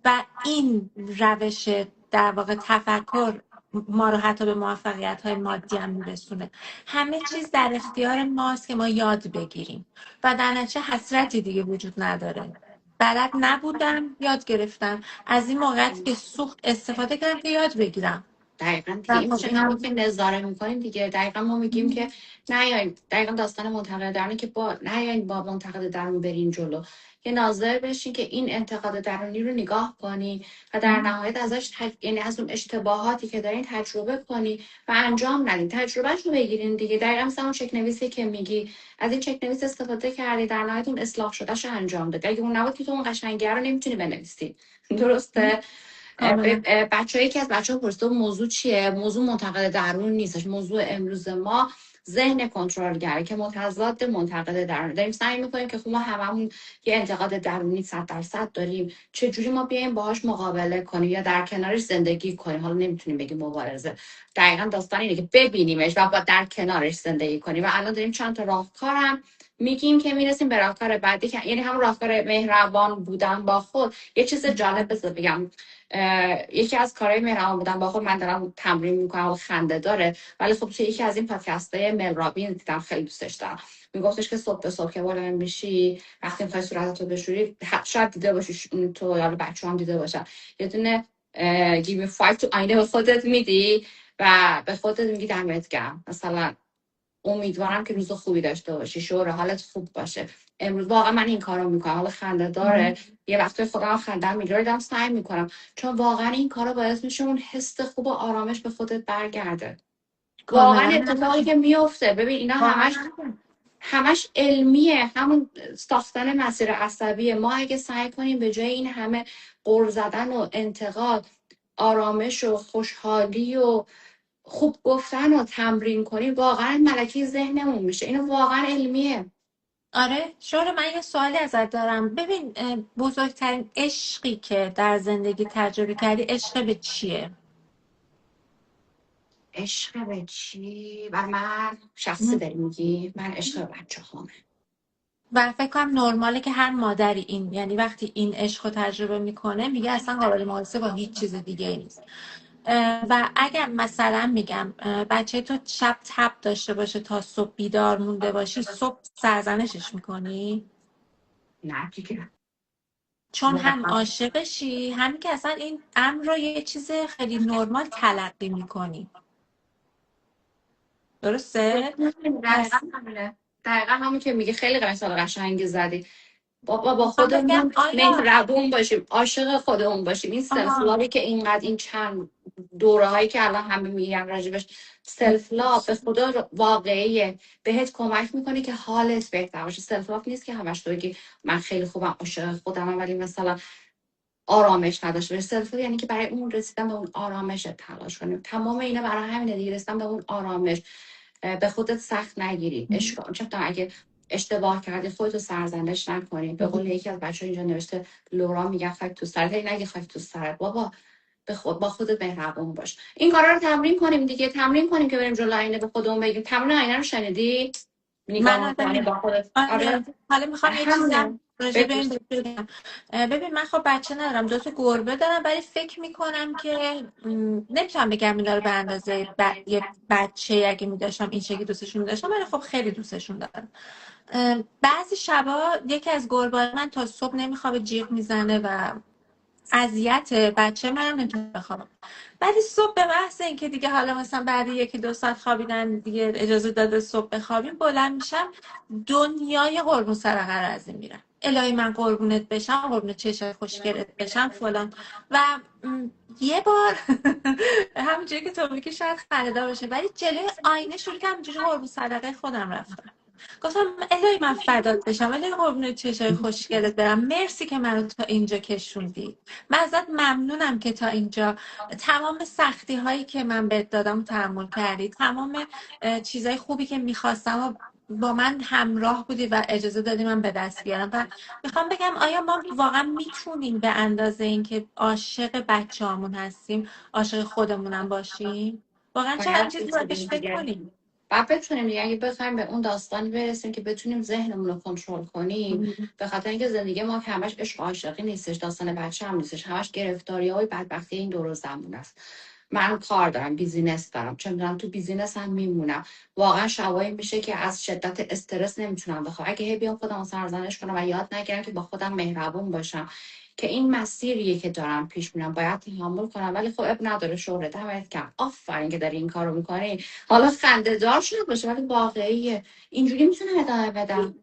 و این روش در واقع تفکر ما رو حتی به موفقیت های مادی هم میرسونه. همه چیز در اختیار ماست که ما یاد بگیریم و در نتیجه حسرتی دیگه وجود نداره. بلد نبودم یاد گرفتم، از این موقعیتی که سوخت استفاده کردم که یاد بگیرم. دقیقا دیگه و این خب میشه همون که نظاره میکنیم دیگه. دقیقا ما میگیم که نه، دقیقا داستان منتقد درونی که نه با منتقد درون برین جلو، یه ناظر بشین که این انتقاد درونی رو نگاه کنی و در نهایت ازش یعنی از اون اشتباهاتی که دارین تجربه کنی و انجام ندین، تجربهش رو بگیرین دیگه. دقیقا مثلا اون چک نویسی که میگی، از این چک نویس استفاده کردی، در نهایت اون اصلاح شدهش رو انجام دادی. اگه اون نبود که تو اون قشنگی رو نمیتونی بنویسی. درسته. کاملا. بچه که از بچه ها پرسیده موضوع چیه، موضوع منتقد درون نیستش. موضوع امروز ما ذهن کنترلگره که متضاد منتقد درون. داریم سعی میکنیم که خب ما هممون یه انتقاد درونی 100% داریم، چجوری ما بیایم باهاش مقابله کنیم یا در کنارش زندگی کنیم. حالا نمیتونیم بگیم مبارزه، دقیقا داستان اینه که ببینیمش و با در کنارش زندگی کنیم. و الان داریم چند تا راهکارم میگیم که میرسیم به راهکار بعدی که یعنی همون راهکار مهربان بودن با خود. یه چیز جالب بذار بگم، یکی از کارهای مهربان بودن با خود من دارم تمرین میکنم و خنده داره، ولی خب توی یکی از این پادکست های مل رابین دیدم، خیلی دوستش دارم. میگفتش که صبح به صبح که بلند میشی وقتی میخوای صورتتو بشوری، شاید دیده باشی تو یا بچه هم دیده باشن، یه دونه give me five تو آینه به خودت میدی و به خودت میگی دمت گرم، مثلا امیدوارم که روز خوبی داشته باشی، شور حالت خوب باشه امروز. واقعا من این کارو میکنم، حالا خنده داره، یه وقتی خودم خندم میگیره، سعی میکنم، چون واقعا این کارو باعث میشه اون حس خوب و آرامش به خودت برگرده. واقعا کاملا. اتفاقی که میفته، ببین اینا همش علمیه، همون ساختن مسیر عصبیه. ما اگه سعی کنیم به جای این همه غر زدن و انتقاد، آرامش و خوشحالی و خوب گفتن رو تمرین کنیم، واقعا ملکه ذهنمون میشه. اینو واقعا علمیه. آره شور، من یه سوالی ازت دارم. ببین بزرگترین عشقی که در زندگی تجربه کردی عشق به چیه؟ عشق به چی؟ و من شخصی داری میگی؟ من عشق به بچه همه. و فکر کنم نرماله که هر مادری این، یعنی وقتی این عشق رو تجربه میکنه میگه اصلا قابل مقایسه با هیچ چیز دیگه ای نیست. و اگر مثلا میگم بچه تو شب تب داشته باشه تا صبح بیدار مونده باشی، صبح سرزنشش میکنی؟ نه دیگه. چون هم واقعا عاشقشی، همین که اصلا این امر رو یه چیز خیلی نرمال تلقی میکنی. درسته؟ دقیقا همینه. دقیقا همون که میگه. خیلی مثال قشنگی زدی. بابا با میخوام بگم خودمون آیا مهربون باشیم، عاشق خودمون باشیم. این سلف آها لابی که اینقدر این چند دوره هایی که الان همه میگن راجبش سلف لاب به خدا واقعیه، بهت کمک میکنه که حالت بهتر باشه. سلف لاب نیست که همش تو بگی من خیلی خوبم عاشق خودمم ولی مثلا آرامش نداشته باشه. سلف لاب یعنی که برای اون رسیدن به اون آرامش تلاش کنیم. تمام اینا برای همینه دیگه، رسیدن به اون آرامش. به خودت سخت نگیری. چون اگه اشتباه کردی خودتو سرزنش نکنی. به قول یکی از بچه‌ها اینجا نوشته، لورا میگه خاک تو سرت. هی نگی خاک تو سرت بابا، با خودت مهربون باش. این کارا رو تمرین کنیم دیگه. تمرین کنیم که بریم جلو آینه به خودمون بگیم. تمرین آینه رو شنیدی؟ من نگاه می‌کنی آره با خودت. آره آره حالا میخوام یه چیزی همونه. هم راجع به بگو. این بگم. ببین من خب بچه ندارم، 2 تا گربه دارم، ولی فکر میکنم که نمیتونم بگم اینا رو به اندازه یه بچه اگه میداشتم این شکلی دوستشون میداشتم، ولی خب خیلی دوستشون دارم. بعضی شبا یکی از گربه من تا صبح نمیخوابه، جیغ میزنه و اذیت بچه منم نمیتونه بخوابم. ولی صبح به محض اینکه دیگه حالا مثلا بعد 1-2 ساعت خوابیدن دیگه اجازه داده صبح بخوابیم، بلند میشم دنیای قربون صدقه رو از این میرم. الهی من قربونت بشم، قربون چشات خوشگلت بشم فلان. و یه بار همونجوری که تو میگی شاید خنده‌دار باشه، ولی جلوی آینه شروع کردم اینجوری قربون صدقه خودم رفتم. گفتم الهی من فدات بشم، الهی قربون چشای خوشگلت برم، مرسی که منو تا اینجا کشوندی. من ازت ممنونم که تا اینجا تمام سختی هایی که من بهت دادم تحمل کردی، تمام چیزای خوبی که میخواستم و با من همراه بودی و اجازه دادی من به دست بیارم. و میخوام بگم آیا ما واقعا میتونیم به اندازه اینکه عاشق بچه‌هامون هستیم عاشق خودمونم باشیم؟ واقعا چرا این باید چیزی باید بهش بتونیم فکر دیگه. کنیم؟ بعد بتونیم دیگه اگه بخوایم به اون داستانی برسیم که بتونیم ذهنمون رو کنترل کنیم. به خاطر اینکه زندگی ما که همش عشق و عاشقی نیستش، داستان بچه هم نیستش، همش گرفتاری های بدبختی این دور و زمون است. من کار دارم، بیزینس دارم، چه میدونم تو بیزینس هم میمونم. واقعا شبایی میشه که از شدت استرس نمیتونم بخوام. اگه هی بیام خودم رو سرزنش کنم و یاد نگیرم که با خودم مهربون باشم که این مسیریه که دارم پیش میرم باید تحمل کنم. ولی خب اب نداره، شغل دمت کم، آفرین که داری این کارو میکنی. حالا خنده دار شده باشه ولی واقعیه. اینجوری میتونم ادامه بدم.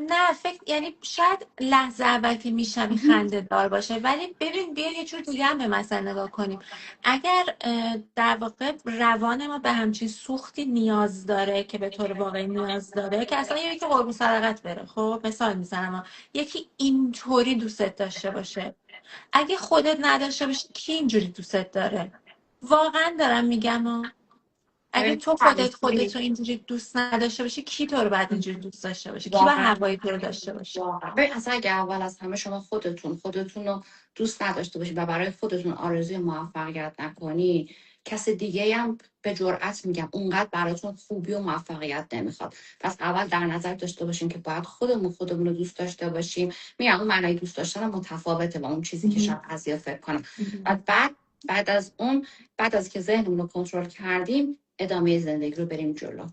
نه فکر یعنی شاید لحظه اول که میشنوی خنده دار باشه، ولی ببین بیا یه جور دیگه هم به مسئله نگاه کنیم. اگر در واقع روان ما به همچین سوختی نیاز داره که به طور واقعی نیاز داره، که اصلا یکی قربون صدقت بره، خب مثال میزنم، یکی اینطوری دوستت داشته باشه، اگه خودت نداشته باشی کی اینجوری دوستت داره؟ واقعا دارم میگم اگه ببین تو خودت رو اینجوری دوست نداشته باشی کی تو رو بعد اینجوری دوست داشته باشه؟ کی با واقعا هوای تو رو داشته باشه؟ واقعا ببین اصلا اگه اول از همه شما خودتون رو دوست نداشته باشید و برای خودتون آرزوی موفقیت نکنی، کس دیگه هم به جرئت میگم اونقدر براتون خوبی و موفقیت نمیخواد. پس اول در نظر داشته باشیم که باید خودمون رو دوست داشته باشیم. میگم اون معنای دوست داشتن متفاوته با اون چیزی که شاید ازیا فکر کنم. و بعد از اون، بعد از که ذهنمون رو کنترل کردیم، ادامه زندگی رو بریم جلو.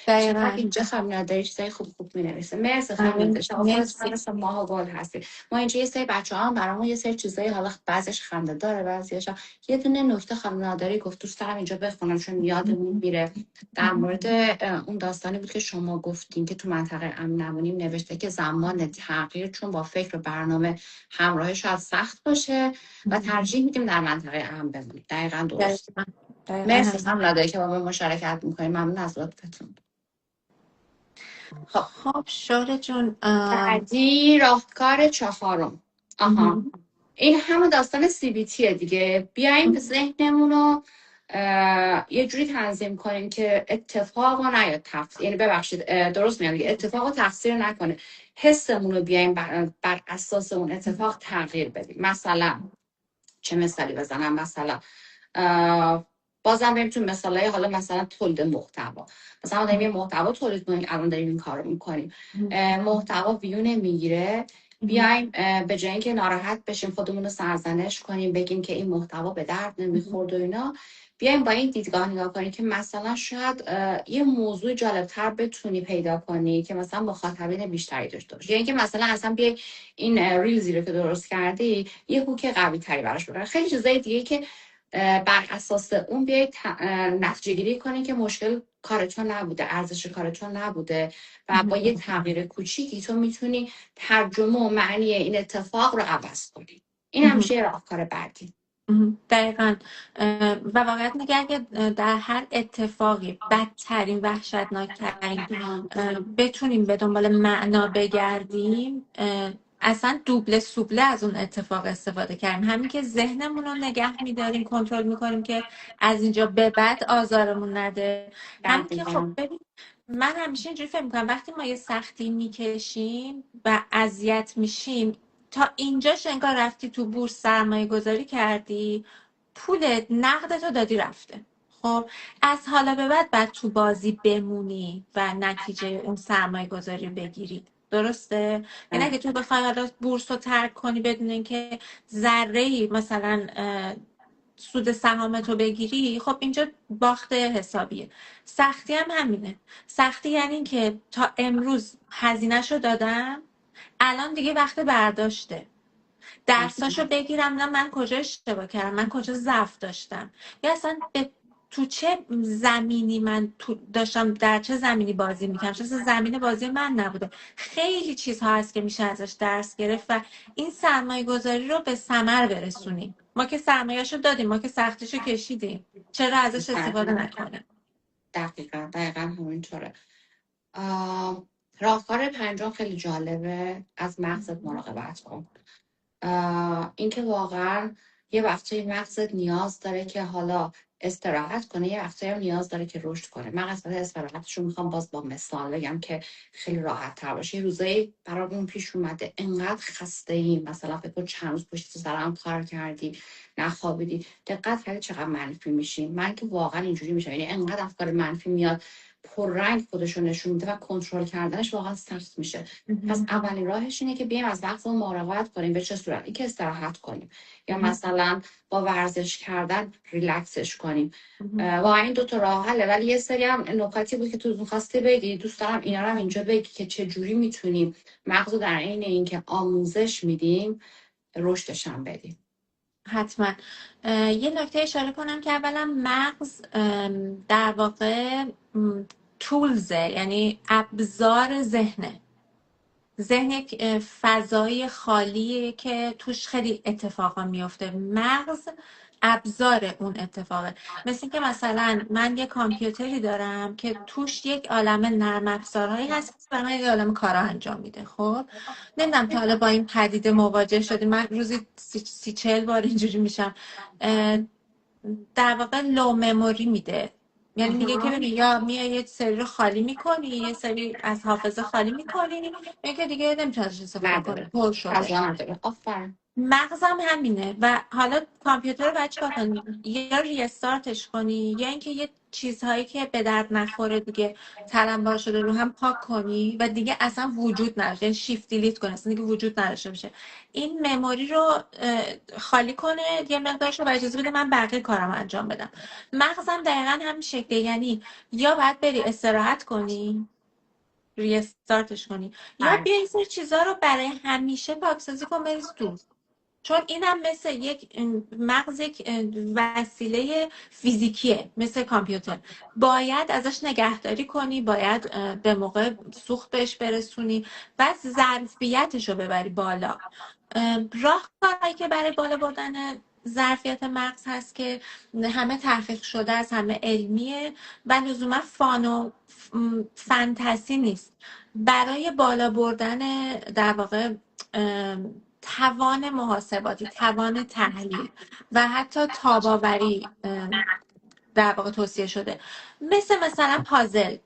چقدر دقیقا. اینجا خانم نادری چیزای خوب می نویسه. مرسی خانم آره نادری، شما خودت مرسی. مثل ماه و گل هستی. ما اینجا یه سری بچه هم برامون یه سری چیزایی، حالا بعضیش خنده داره بعضیش یه دونه نکته خانم نادری گفت دوست دارم اینجا بخونم چون یادمون میره. در مورد اون داستانی بود که شما گفتین که تو منطقه امن نمونیم، نوشته که زمان تغییر چون با فکر و برنامه همراه شاید سخت باشه و ترجیح میدیم در منطقه امن بمونیم. دقیقاً درست. دقیقا. دقیقا مرسی همین. خانم نادری که با ما مشارکت میکنیم. ممنون از لطفتون. خب خب شوره جون بعدی راهکار چهارم. آها، این همون داستان CBT دیگه. بیایم ذهنمون رو یه جوری تنظیم کنیم که اتفاق و نیاد تفسیر، یعنی ببخشید درست میگم دیگه، اتفاق و تفسیر نکنه. حسمون رو بیایم بر اساس اون اتفاق تغییر بدیم. مثلا چه مثالی بزنم؟ مثلا بازم بریم تو مثالای حالا مثلا تولید محتوا. مثلا ما داریم یه محتوا تولید کنیم، الان داریم این کارو میکنیم، محتوا ویو نمیگیره، بیایم به جای اینکه ناراحت بشیم خودمون رو سرزنش کنیم بگیم که این محتوا به درد نمیخورد و اینا، بیایم با این دیدگاه نگاه کنیم که مثلا شاید یه موضوع جالبتر بتونی پیدا کنی که مثلا مخاطبین بیشتری داشته باشه، یا اینکه مثلا اصلا بیای این ریلزی رو که درست کردی یه هوک قوی تری براش بکنی، خیلی چیزای دیگه که بر اساس اون بیای نتیجه گیری کنی که مشکل کارتون نبوده، ارزش کارتون نبوده و با یه تغییر کوچیکی تو میتونی ترجمه و معنی این اتفاق رو عوض کنی. این همیشه راهکار بعدی. دقیقا. و واقعیت اینه که اگه در هر اتفاقی بدترین وحشتناکترین بتونیم به دنبال معنا بگردیم، اصلا دوبله سوبله از اون اتفاق استفاده کردیم. همین که ذهنمون رو نگه میداریم، کنترل میکنیم که از اینجا به بعد آزارمون نده. همین که خب ببین، من همیشه اینجوری فکر میکنم وقتی ما یه سختی میکشیم و اذیت میشیم، تا اینجاش انگار رفتی تو بورس سرمایه گذاری کردی، پول نقدتو دادی رفته. خب از حالا به بعد تو بازی بمونی و نتیجه اون سرمایه گذاری بگیری. درسته؟ یعنی اگه تو بخوای حالا بورس رو ترک کنی بدون اینکه ذره‌ای مثلا سود سهامتو بگیری، خب اینجا باخته حسابیه. سختی هم همینه. سختی یعنی که تا امروز هزینه‌شو دادم، الان دیگه وقت برداشته، درساشو بگیرم، نه من کجا اشتباه کردم، من کجا ضعف داشتم، یا اصلا تو چه زمینی من داشتم در چه زمینی بازی میکنم، چه زمین بازی من نبوده. خیلی چیزها هست که میشه ازش درس گرفت و این سرمایه گذاری رو به ثمر برسونیم. ما که سرمایه‌شو دادیم، ما که سختیشو کشیدیم، چرا ازش استفاده نکنیم؟ دقیقا همینطوره. راهکار پنجم خیلی جالبه، از مغزت مراقبت کن. اینکه واقعا یه وقتی مغزت نیاز داره که حالا استراحت کنه، یه وقتی هم نیاز داره که رشد کنه. من قسمت استراحتشو میخوام باز با مثال بگم که خیلی راحت تر باشه. روزایی برامون پیش اومده انقدر خسته ایم، مثلا فکر کن چند روز پشت سر هم کار کردی، نخوابیدی، دقت کردی چقدر منفی میشیم. من که واقعا اینجوری میشم، یعنی انقدر افکار منفی میاد پررنگ خودش رو نشون میده و کنترل کردنش واقعا سخت میشه. پس اولین راهش اینه که بیایم از وقتمون مراقبت کنیم. به چه صورت؟ اینکه استراحت کنیم، یا مثلا با ورزش کردن ریلکسش کنیم. واقعا این دو تا راه حله. ولی یه سری هم نکاتی بود که تو می‌خواستی بگی، دوست دارم اینا رو هم اینجا بگی که چه جوری میتونیم مغزو در عین اینکه آموزش میدیم رشدش هم بدیم. حتما. یه نکته اشاره کنم که اولا مغز در واقع تولزه، یعنی ابزار ذهنه. ذهن یک فضای خالیه که توش خیلی اتفاقا میفته. مغز ابزار اون اتفاقه. مثل اینکه مثلا من یه کامپیوتری دارم که توش یک عالمه نرم افزارهایی هست که برای من یک عالمه کارا انجام میده. خب نمیدونم تا حالا با این پدیده مواجه شدی. من روزی 30-40 بار اینجوری میشم. در واقع لو مموری میده، یعنی میگه که ببین، یا میای یه سری رو خالی میکنی، یه سری از حافظه خالی میکنی، میگه دیگه نمیتونی ازش استفاده کنی، پر شده. آفرین. مغزم همینه. و حالا کامپیوتر رو باید چیکار کنی؟ یا ریستارتش کنی، یا اینکه یه چیزهایی که به درد نخوره دیگه تلمبار شده رو هم پاک کنی و دیگه اصلا وجود نداشته، یعنی شیفت دیلیت کنی، اصلا دیگه وجود نداشته باشه. این مموری رو خالی کنه، یه مقدارش رو اجازه بده من بقیه کارم انجام بدم. مغزم دقیقا همین شکله. یعنی یا باید بری استراحت کنی، ریستارتش کنی، یا بیا این سری چیزها رو برای همیشه پاکسازی کن، بریز دور. چون اینم مثل یک مغز، یک وسیله فیزیکیه، مثل کامپیوتر. باید ازش نگهداری کنی، باید به موقع سوخت بهش برسونی و ظرفیتش رو ببری بالا. راهکارهایی که برای بالا بردن ظرفیت مغز هست که همه تحقیق شده است، همه علمیه و لزوما فان و فانتزی نیست. برای بالا بردن در واقع توان محاسباتی، توان تحلیل و حتی تاباوری در واقع توصیه شده. مثلا پازل،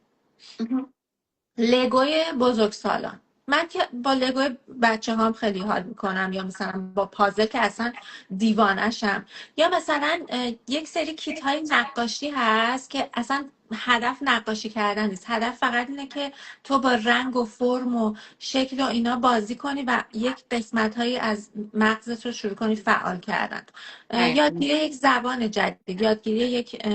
لگوی بزرگسالان. من که با لگو بچه هام خیلی حال میکنم، یا مثلا با پازل که اصلا دیوانشم. یا مثلا یک سری کیت های نقاشی هست که اصلا هدف نقاشی کردن نیست، هدف فقط اینه که تو با رنگ و فرم و شکل و اینا بازی کنی و یک قسمت هایی از مغزت رو شروع کنی فعال کردن. یادگیری یک زبان جدید، یادگیری یک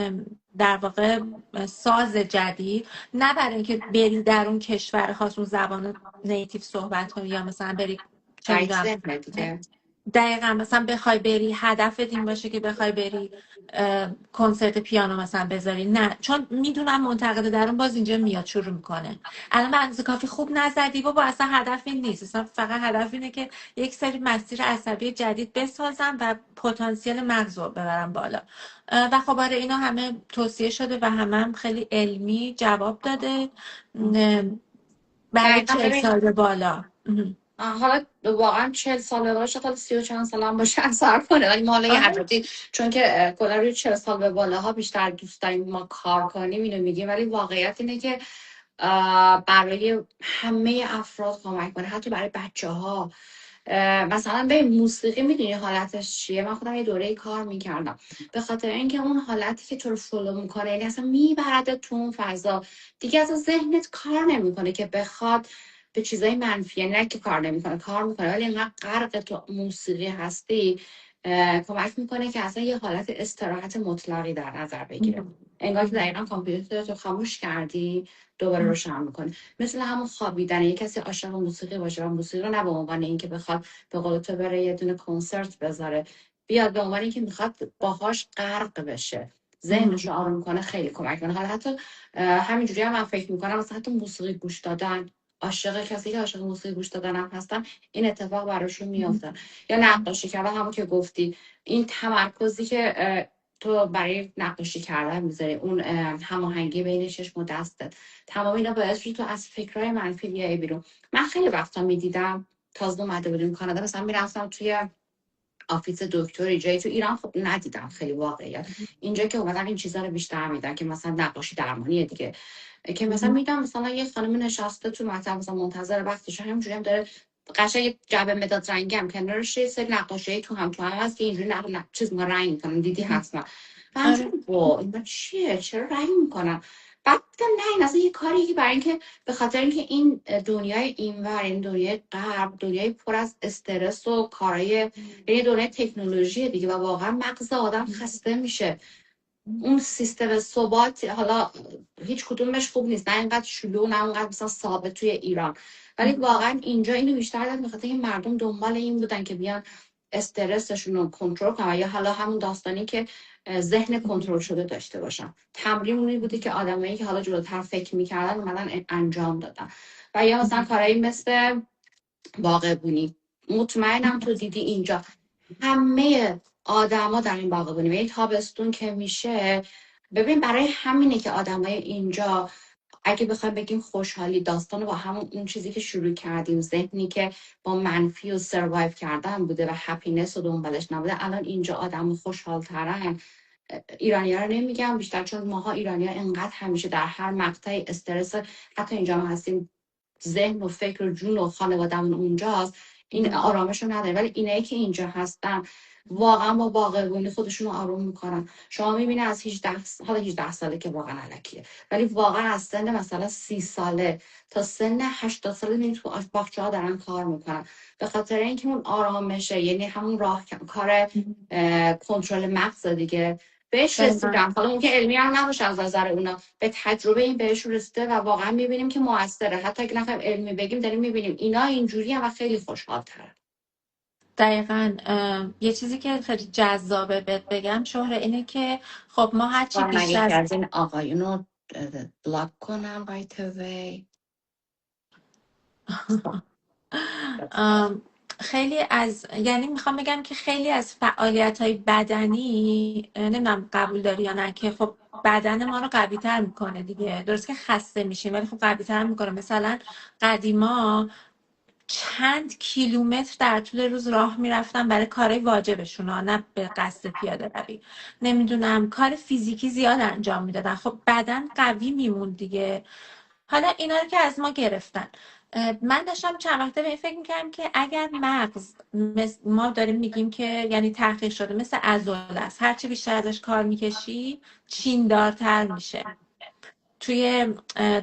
در واقع ساز جدید، نه برای اینکه بری در اون کشور خاص اون زبان نیتیو صحبت کنی، یا مثلا بری چه برای میدونم ذهن دیگه. دقیقا مثلا بخوای بری هدفت این باشه که بخوای بری کنسرت پیانو مثلا بذاری. نه، چون میدونم منتقد درون باز اینجا میاد شروع میکنه الان به اندازه کافی خوب نزدی بابا، اصلا هدف این نیست، اصلا فقط هدف اینه که یک سری مسیر عصبی جدید بسازم و پتانسیل مغز رو ببرم بالا. و خب آره اینا همه توصیه شده و هم خیلی علمی جواب داده برای دقیقا 40 ببین، سال به بالا. حالا واقعا 40 ساله باشه، حالا 30 و چند سال هم باشه اثر کنه، ولی ما حالا یه آره. عددی، چون که کلا روی 40 سال به بالاها بیشتر دوست داریم ما کار کنیم اینو میگیم، ولی واقعیت اینه که برای همه افراد کمک کنه، حتی برای بچه ها. مثلا به موسیقی میدونی حالتش چیه؟ من خودم یه دوره کار میکردم به خاطر اینکه اون حالتی که تو رو فالو میکنه، یعنی اصلا میبرده تو اون فضا، دیگه از ذهنت کار نمیکنه که بخواد به چیزای منفی، یعنی نه که کار نمیکنه، کار میکنه، ولی اینقدر غرق تو موسیقی هستی کمک میکنه که اصلا یه حالت استراحت مطلقی در نظر بگیره. انگار که دقیقا کامپیوتر رو خاموش کردی دوباره روشن میکنی. مثل همون خوابیدن، یه کسی عاشق موسیقی باشه و موسیقی رو نه به عنوان اینکه بخواد به قول تو بره یه دونه کنسرت بذاره، بیاد به عنوان اینکه میخواد باهاش غرق بشه، ذهنش رو آروم کنه، خیلی کمک کنه. حالا حتی همینجوری هم من فکر میکنم مثلا حتی موسیقی گوش دادن، عاشق کسی که عاشق موسیقی گوش دادن هم هستن، این اتفاق براشون میافته. یا نقاشی کردن، همون که گفتی، این تمرکزی که تو برای نقاشی کردن میذاری، اون هماهنگی بین چشم و دستت، تمام اینا باعث شد تو از فکرهای منفی بیای بیرون. من خیلی وقتا میدیدم، تازه اومده بودیم کانادا، مثلا میرفتم توی آفیس دکتری جایی تو ایران، خب ندیدم خیلی واقعیت. اینجا که اومدن این چیزا رو بیشتر میدن که مثلا نقاشی درمانیه دیگه، که مثلا میدم مثلا یه خانم نشسته تو مطب مثلا منتظر وقتش، همینجوری هم داره قشنگ یه جعبه مداد رنگی هم کنارش، یه سری نقاشی تو هم هست که اینجوری چیز ما رنگ میکنن، دیدی حتما. و همجوری آره. با اینا چیه، چرا رنگ میکنن؟ بعد دیدم نه، این اصلا یه کاری که برای اینکه به خاطر اینکه این دنیای اینور، این دنیای غرب، دنیای پر از استرس و کارهای، یه دنیای تکنولوژی دیگه، و واقعا مغز آدم خسته میشه. اون سیستم ثبات حالا هیچ کدومش خوب نیست، نه اینقدر شلوغ، نه اینقدر مثلا ثابت توی ایران، ولی واقعا اینجا اینو بیشتر دارن، بخاطر اینکه مردم دنبال این بودن که بیان استرسشون رو کنترل کنن، یا حالا همون داستانی که ذهن کنترل شده داشته باشن. تمرین اونی بوده که آدمایی که حالا جلوتر فکر میکردن اومدن انجام دادن. و یا مثلا کارهایی مثل باغبونی، مطمئنم تو دیدی اینجا همه آدما در این باغبونی، یعنی تابستون که میشه، ببین برای همینه که آدمای اینجا اگه بخوایم بگیم خوشحالی داستان با همون اون چیزی که شروع کردیم، ذهنی که با منفی و سروایو کردن بوده و هپینس و دنبالش نبوده، الان اینجا آدم خوشحال ترن. ایرانی ها رو نمیگم بیشتر، چون ماها ایرانی ها انقدر همیشه در هر مقطع استرس، حتی اینجا ما هستیم ذهن و فکر و جون و خانوادهمون اونجاست، این آرامش رو نداره. ولی اینایی که اینجا هستن واقعا با باغبونی خودشون رو آروم میکنن. شما میبینی از 18 حالا 18 ساله که واقعا علکیه، ولی واقعا از سن مثلا 30 ساله تا سن 80 ساله میبینی تو باغچه ها دارن کار میکنن، به خاطر اینکه اون آرامشه، یعنی همون راه کار کنترل مغز دیگه بهش دقیقاً. رسیدم. حالا اون که علمی هم نباشه، از نظر اونا به تجربه این بهش رسیده و واقعا میبینیم که موثره. حتی اگه نخوایم علمی بگیم، داریم میبینیم اینا اینجوری هم و خیلی خوشحال‌تره. دقیقاً. یه چیزی که خیلی جذابه بهت بگم شهره اینه که خب ما هرچی من بیشتر یکی از این آقایون رو بلاک کنم right away. خیلی از، یعنی میخوام بگم که خیلی از فعالیت های بدنی، نمیدونم قبول داری یا نه، که خب بدن ما رو قوی تر میکنه دیگه. درست که خسته میشیم ولی خب قوی تر میکنه. مثلا قدیما چند کیلومتر در طول روز راه میرفتن برای کارهای واجبشون ها، نه به قصد پیاده روی. نمیدونم کار فیزیکی زیاد انجام میدادن، خب بدن قوی میمون دیگه. حالا اینا رو که از ما گرفتن، من داشتم چند وقته به این فکر میکردم که اگر مغز ما داریم میگیم که یعنی تحقیق شده مثل عضله است، هرچی بیشتر ازش کار میکشی چیندارتر میشه. توی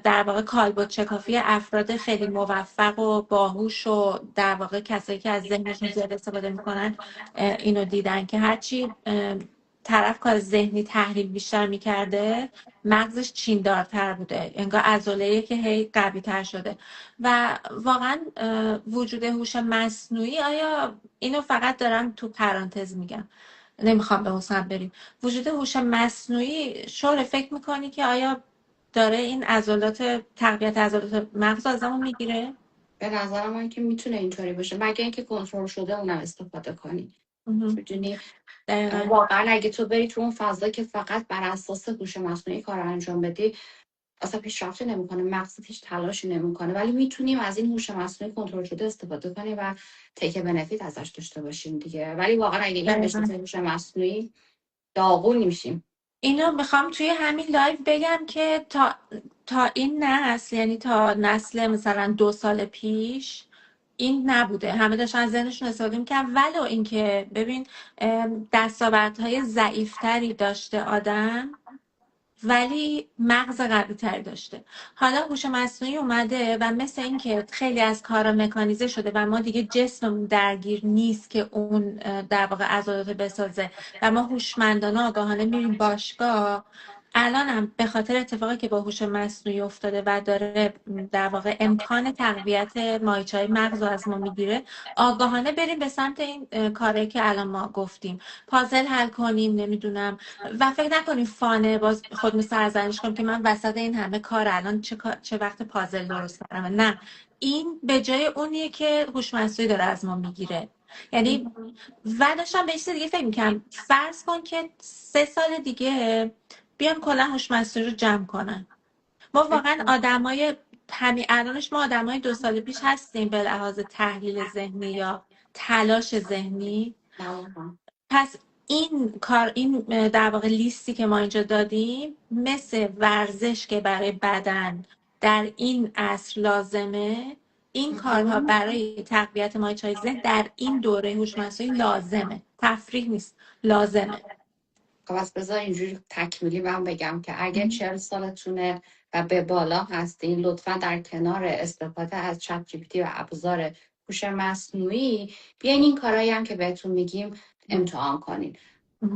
در واقع کالبد شکافی افراد خیلی موفق و باهوش و در واقع کسایی که از ذهنشون زیاد استفاده میکنن اینو دیدن که هرچی طرف کار ذهنی تحلیل بیشتر میکرده مغزش چیندارتر بوده، انگار عضله‌ای که هی قوی تر شده. و واقعا وجود هوش مصنوعی، آیا اینو فقط دارم تو پرانتز میگم، نمیخوام به حسن بریم، وجود هوش مصنوعی شوره فکر میکنی که آیا داره این عضلات تقویت عضلات مغز ازمون میگیره؟ به نظر من که میتونه اینطوری باشه، مگه اینکه کنترل شده اونم استفاده کنی. میدونی دقیقا. واقعا اگه تو بری تو اون فضا که فقط بر اساس هوش مصنوعی کار انجام بدی، اصلا پیشرفتی نمیکنه، مغزت هیچ تلاشی نمیکنه. ولی میتونیم از این هوش مصنوعی کنترل شده استفاده کنیم و تک بنفیت ازش داشته باشیم دیگه. ولی واقعا اگه این بشه دقیقا. هوش مصنوعی، داغون میشیم. اینو میخوام توی همین لایو بگم که تا این نسل، یعنی تا نسل مثلا 2 سال پیش این نبوده، همه داشتن از ذهنشون استفاده میکنن. ولو اینکه ببین دستاوردهای ضعیفتری داشته آدم ولی مغز قوی تری داشته. حالا هوش مصنوعی اومده و مثل اینکه خیلی از کارا مکانیزه شده و ما دیگه جسممون درگیر نیست که اون در واقع عضلات بسازه و ما هوشمندانه آگاهانه میریم باشگاه. الانم به خاطر اتفاقی که با هوش مصنوعی افتاده و داره در واقع امکان تقویت ماهیچه‌های مغز رو از ما میگیره، آگاهانه بریم به سمت این کاری که الان ما گفتیم، پازل حل کنیم، نمیدونم، و فکر نکنیم فانه باز خودمون سرزنش کنیم که من وسط این همه کار الان چه وقت پازل درست کنم. نه، این به جای اونیه که هوش مصنوعی داره از ما میگیره. یعنی و داشتم به یه چیز دیگه فکر میکنم، فرض کن که 3 سال دیگه بیان کلا هوش مصنوعی رو جمع کنن. ما واقعا آدمای همین الانش، ما آدمای 2 سال پیش هستیم به لحاظ تحلیل ذهنی یا تلاش ذهنی. پس این کار، این در واقع لیستی که ما اینجا دادیم مثل ورزش که برای بدن در این عصر لازمه، این کارها برای تقویت مایچای ذهن در این دوره هوش مصنوعی لازمه، تفریح نیست، لازمه. خب از بذار اینجوری تکمیلی من بگم که اگه 40 سالتونه و به بالا هستین، لطفا در کنار استفاده از چت جی پی تی و ابزار هوش مصنوعی بیاین این کارهایی هم که بهتون میگیم امتحان کنین.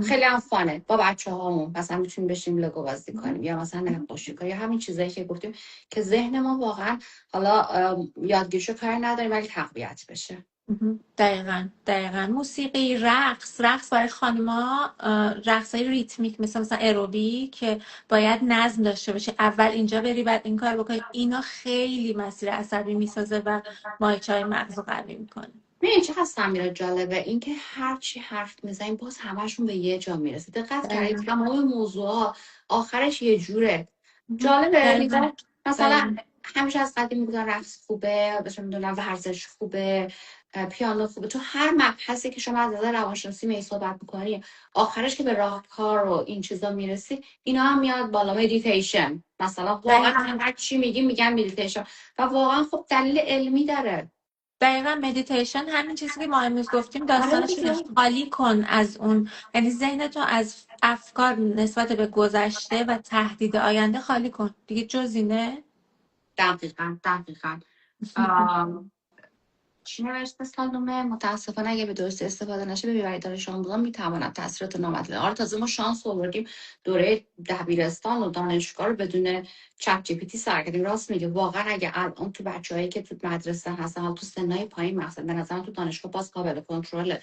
خیلی هم فانه با بچه هامون، مثلا میتونیم بشیم لگو بازی کنیم یا مثلا نقاشی کنیم یا همین چیزایی که گفتیم که ذهن ما واقعا حالا یادگیریشو کار نداریم ولی تقویت بشه. دقیقا. دقیقا. موسیقی، رقص برای خانما، رقص های ریتمیک مثلا اروبی که باید نظم داشته باشه، اول اینجا بری بعد این کار بکنی، اینا خیلی مسیر عصبی میسازه و مایچه های مغز رو قوی میکنه. می‌دونی چقدر سمیرا جالبه اینکه هر چی حرف میزنیم باز همشون به یه جا میرسه. دقت کردید دقیقا. تمام موضوعات آخرش یه جوره. جالبه دقیقا. نگاه. مثلا دقیقا. همیشه از قدیم میگفتن رقص خوبه، بهش میدونم ورزش خوبه، پیانو خوبه. تو هر مبحثی که شما از نظر روانشناسی می صحبت می‌کنی، آخرش که به راهکار و این چیزا میرسی، اینا هم میاد بالا. مدیتیشن مثلا، واقعا هر چی میگن مدیتیشن و واقعا خب دلیل علمی داره. دقیقا. مدیتیشن همین چیزی که ما امروز گفتیم آره داستانش اینه، دیگه. خالی کن از اون، یعنی ذهنتو از افکار نسبت به گذشته و تهدید آینده خالی کن دیگه، جز اینه. دقیقا. چی نوشته سالومه؟ متاسفانه اگه به درستی استفاده نشه به بیماری دانش آموزان میتواند تاثیرات نامطلوب. آره تازه ما شانس آوردیم دوره دبیرستان و دانشگاه رو بدون چت جی پی تی سر کردیم. راست میگه، واقعا اگه الان تو بچه‌هایی که تو مدرسه هستن، حالا تو سنای پایین مثلا، به نظرم تو دانشگاه باز قابل کنترل.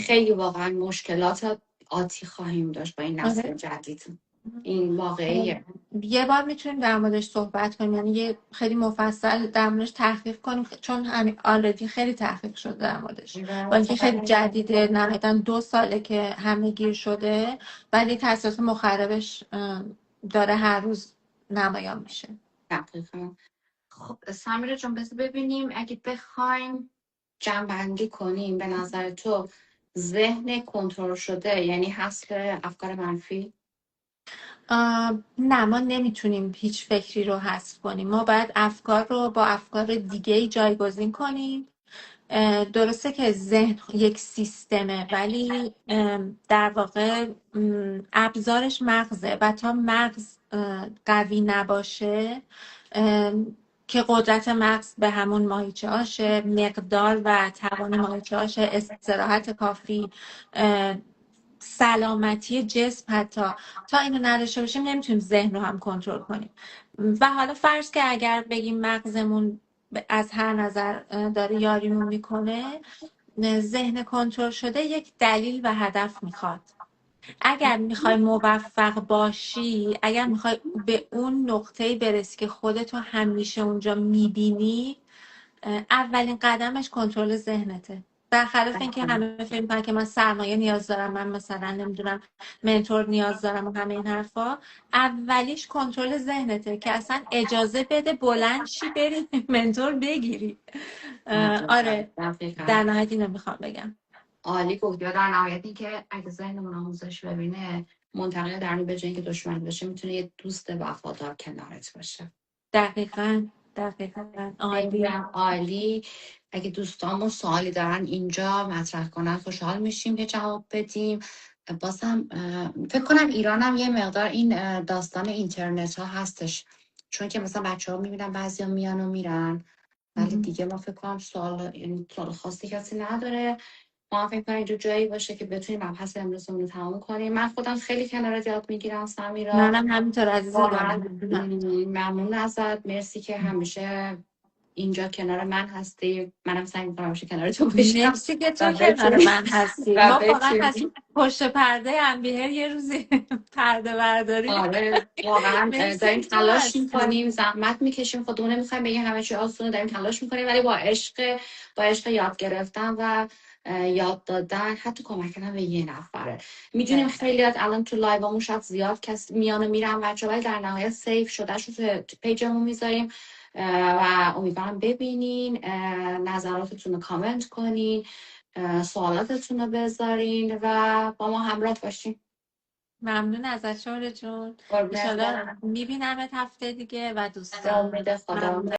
خیلی واقعا مشکلات آتی خواهیم داشت با این نسل آره. جدید. این واقعیه. یه بار میتونیم در موردش صحبت کنیم، یعنی یه خیلی مفصل در موردش تحقیق کنیم، چون همین آلردی خیلی تحقیق شده در موردش، با اینکه خیلی جدیده، نهایتا 2 ساله که همه گیر شده، ولی تاثیرات مخربش داره هر روز نمایان میشه. دقیقا. خب سمیرا جان بذار ببینیم اگه بخوایم جمع‌بندی کنیم، به نظر تو ذهن کنترل شده یعنی حذف افکار منفی؟ نه، ما نمیتونیم هیچ فکری رو حذف کنیم. ما باید افکار رو با افکار دیگه ای جایگزین کنیم. درسته که ذهن یک سیستمه، ولی در واقع ابزارش مغزه و تا مغز قوی نباشه، که قدرت مغز به همون ماهیچه هاشه، مقدار و توان ماهیچه هاشه، استراحت کافی، سلامتی جسم، حتی تا اینو نداشته باشیم نمیتونیم ذهن رو هم کنترل کنیم. و حالا فرض که اگر بگیم مغزمون از هر نظر داره یاریمون میکنه، ذهن کنترل شده یک دلیل و هدف میخواد. اگر میخوای موفق باشی، اگر میخوای به اون نقطه‌ای برسی که خودتو همیشه اونجا میبینی، اولین قدمش کنترل ذهنته. برخلاف اینکه همه فکر می‌کنن که من سرمایه نیاز دارم، من مثلا نمیدونم منتور نیاز دارم و همه این حرفا، اولیش کنترل ذهنته که اصلا اجازه بده بلند شی بری منتور بگیری. آره، در نهایت اینو میخوام بگم. عالی گفتی. و در نهایت این که اگه ذهنمون آموزش ببینه، منتقل درونی به جای اینکه دشمن باشه میتونه یه دوست وفادار کنارت باشه. دقیقاً خیلی عالی. هم عالی. اگه دوستامون سوالی دارن اینجا مطرح کنن خوشحال میشیم که جواب بدیم. بازم فکر کنم ایران هم یه مقدار این داستان اینترنت ها هستش، چون که مثلا بچه ها میبینن بعضی ها میان و میرن، ولی دیگه ما فکر کنم یعنی سوال خاصی کسی نداره. ما هم فکر کنم اینجا جایی باشه که بتونیم مبحث امروزمون رو تموم کنیم. من خودم خیلی کنارت یاد میگیرم سمیرا. منم همینطور عزیز واقعا دلم. ممنون ازت. مرسی که همیشه اینجا کنار من هستی. منم سعی میکنم همیشه کنار تو باشم مرسی که تو و کنار بتونیم من هستی. و ما فقط از بتونیم پشت پرده انبیهر یه روزی پرده برداریم. آره واقعا مرسی داریم که تو تلاش هستی. میکنیم، زحمت میکشیم، خودمون نمیخوایم بگیم همه چی آسونه، داریم تلاش میکنیم ولی با عشق یاد گرفتن و یاد دادن، حتی کمک کردن به یه نفره. میدونیم خیلی الان تو لایوامون شاید زیاد کس میان و میرن بچه، ولی در نهایت سیف شده شو تو پیجمون میذاریم و امیدوارم ببینین، نظراتتون رو کامنت کنین، سوالاتتون رو بذارین و با ما همراه باشین. ممنون ازت شوره جون. قربونت انشالله برم. میبینمت هفته دیگه و به امید دوستان. خدا.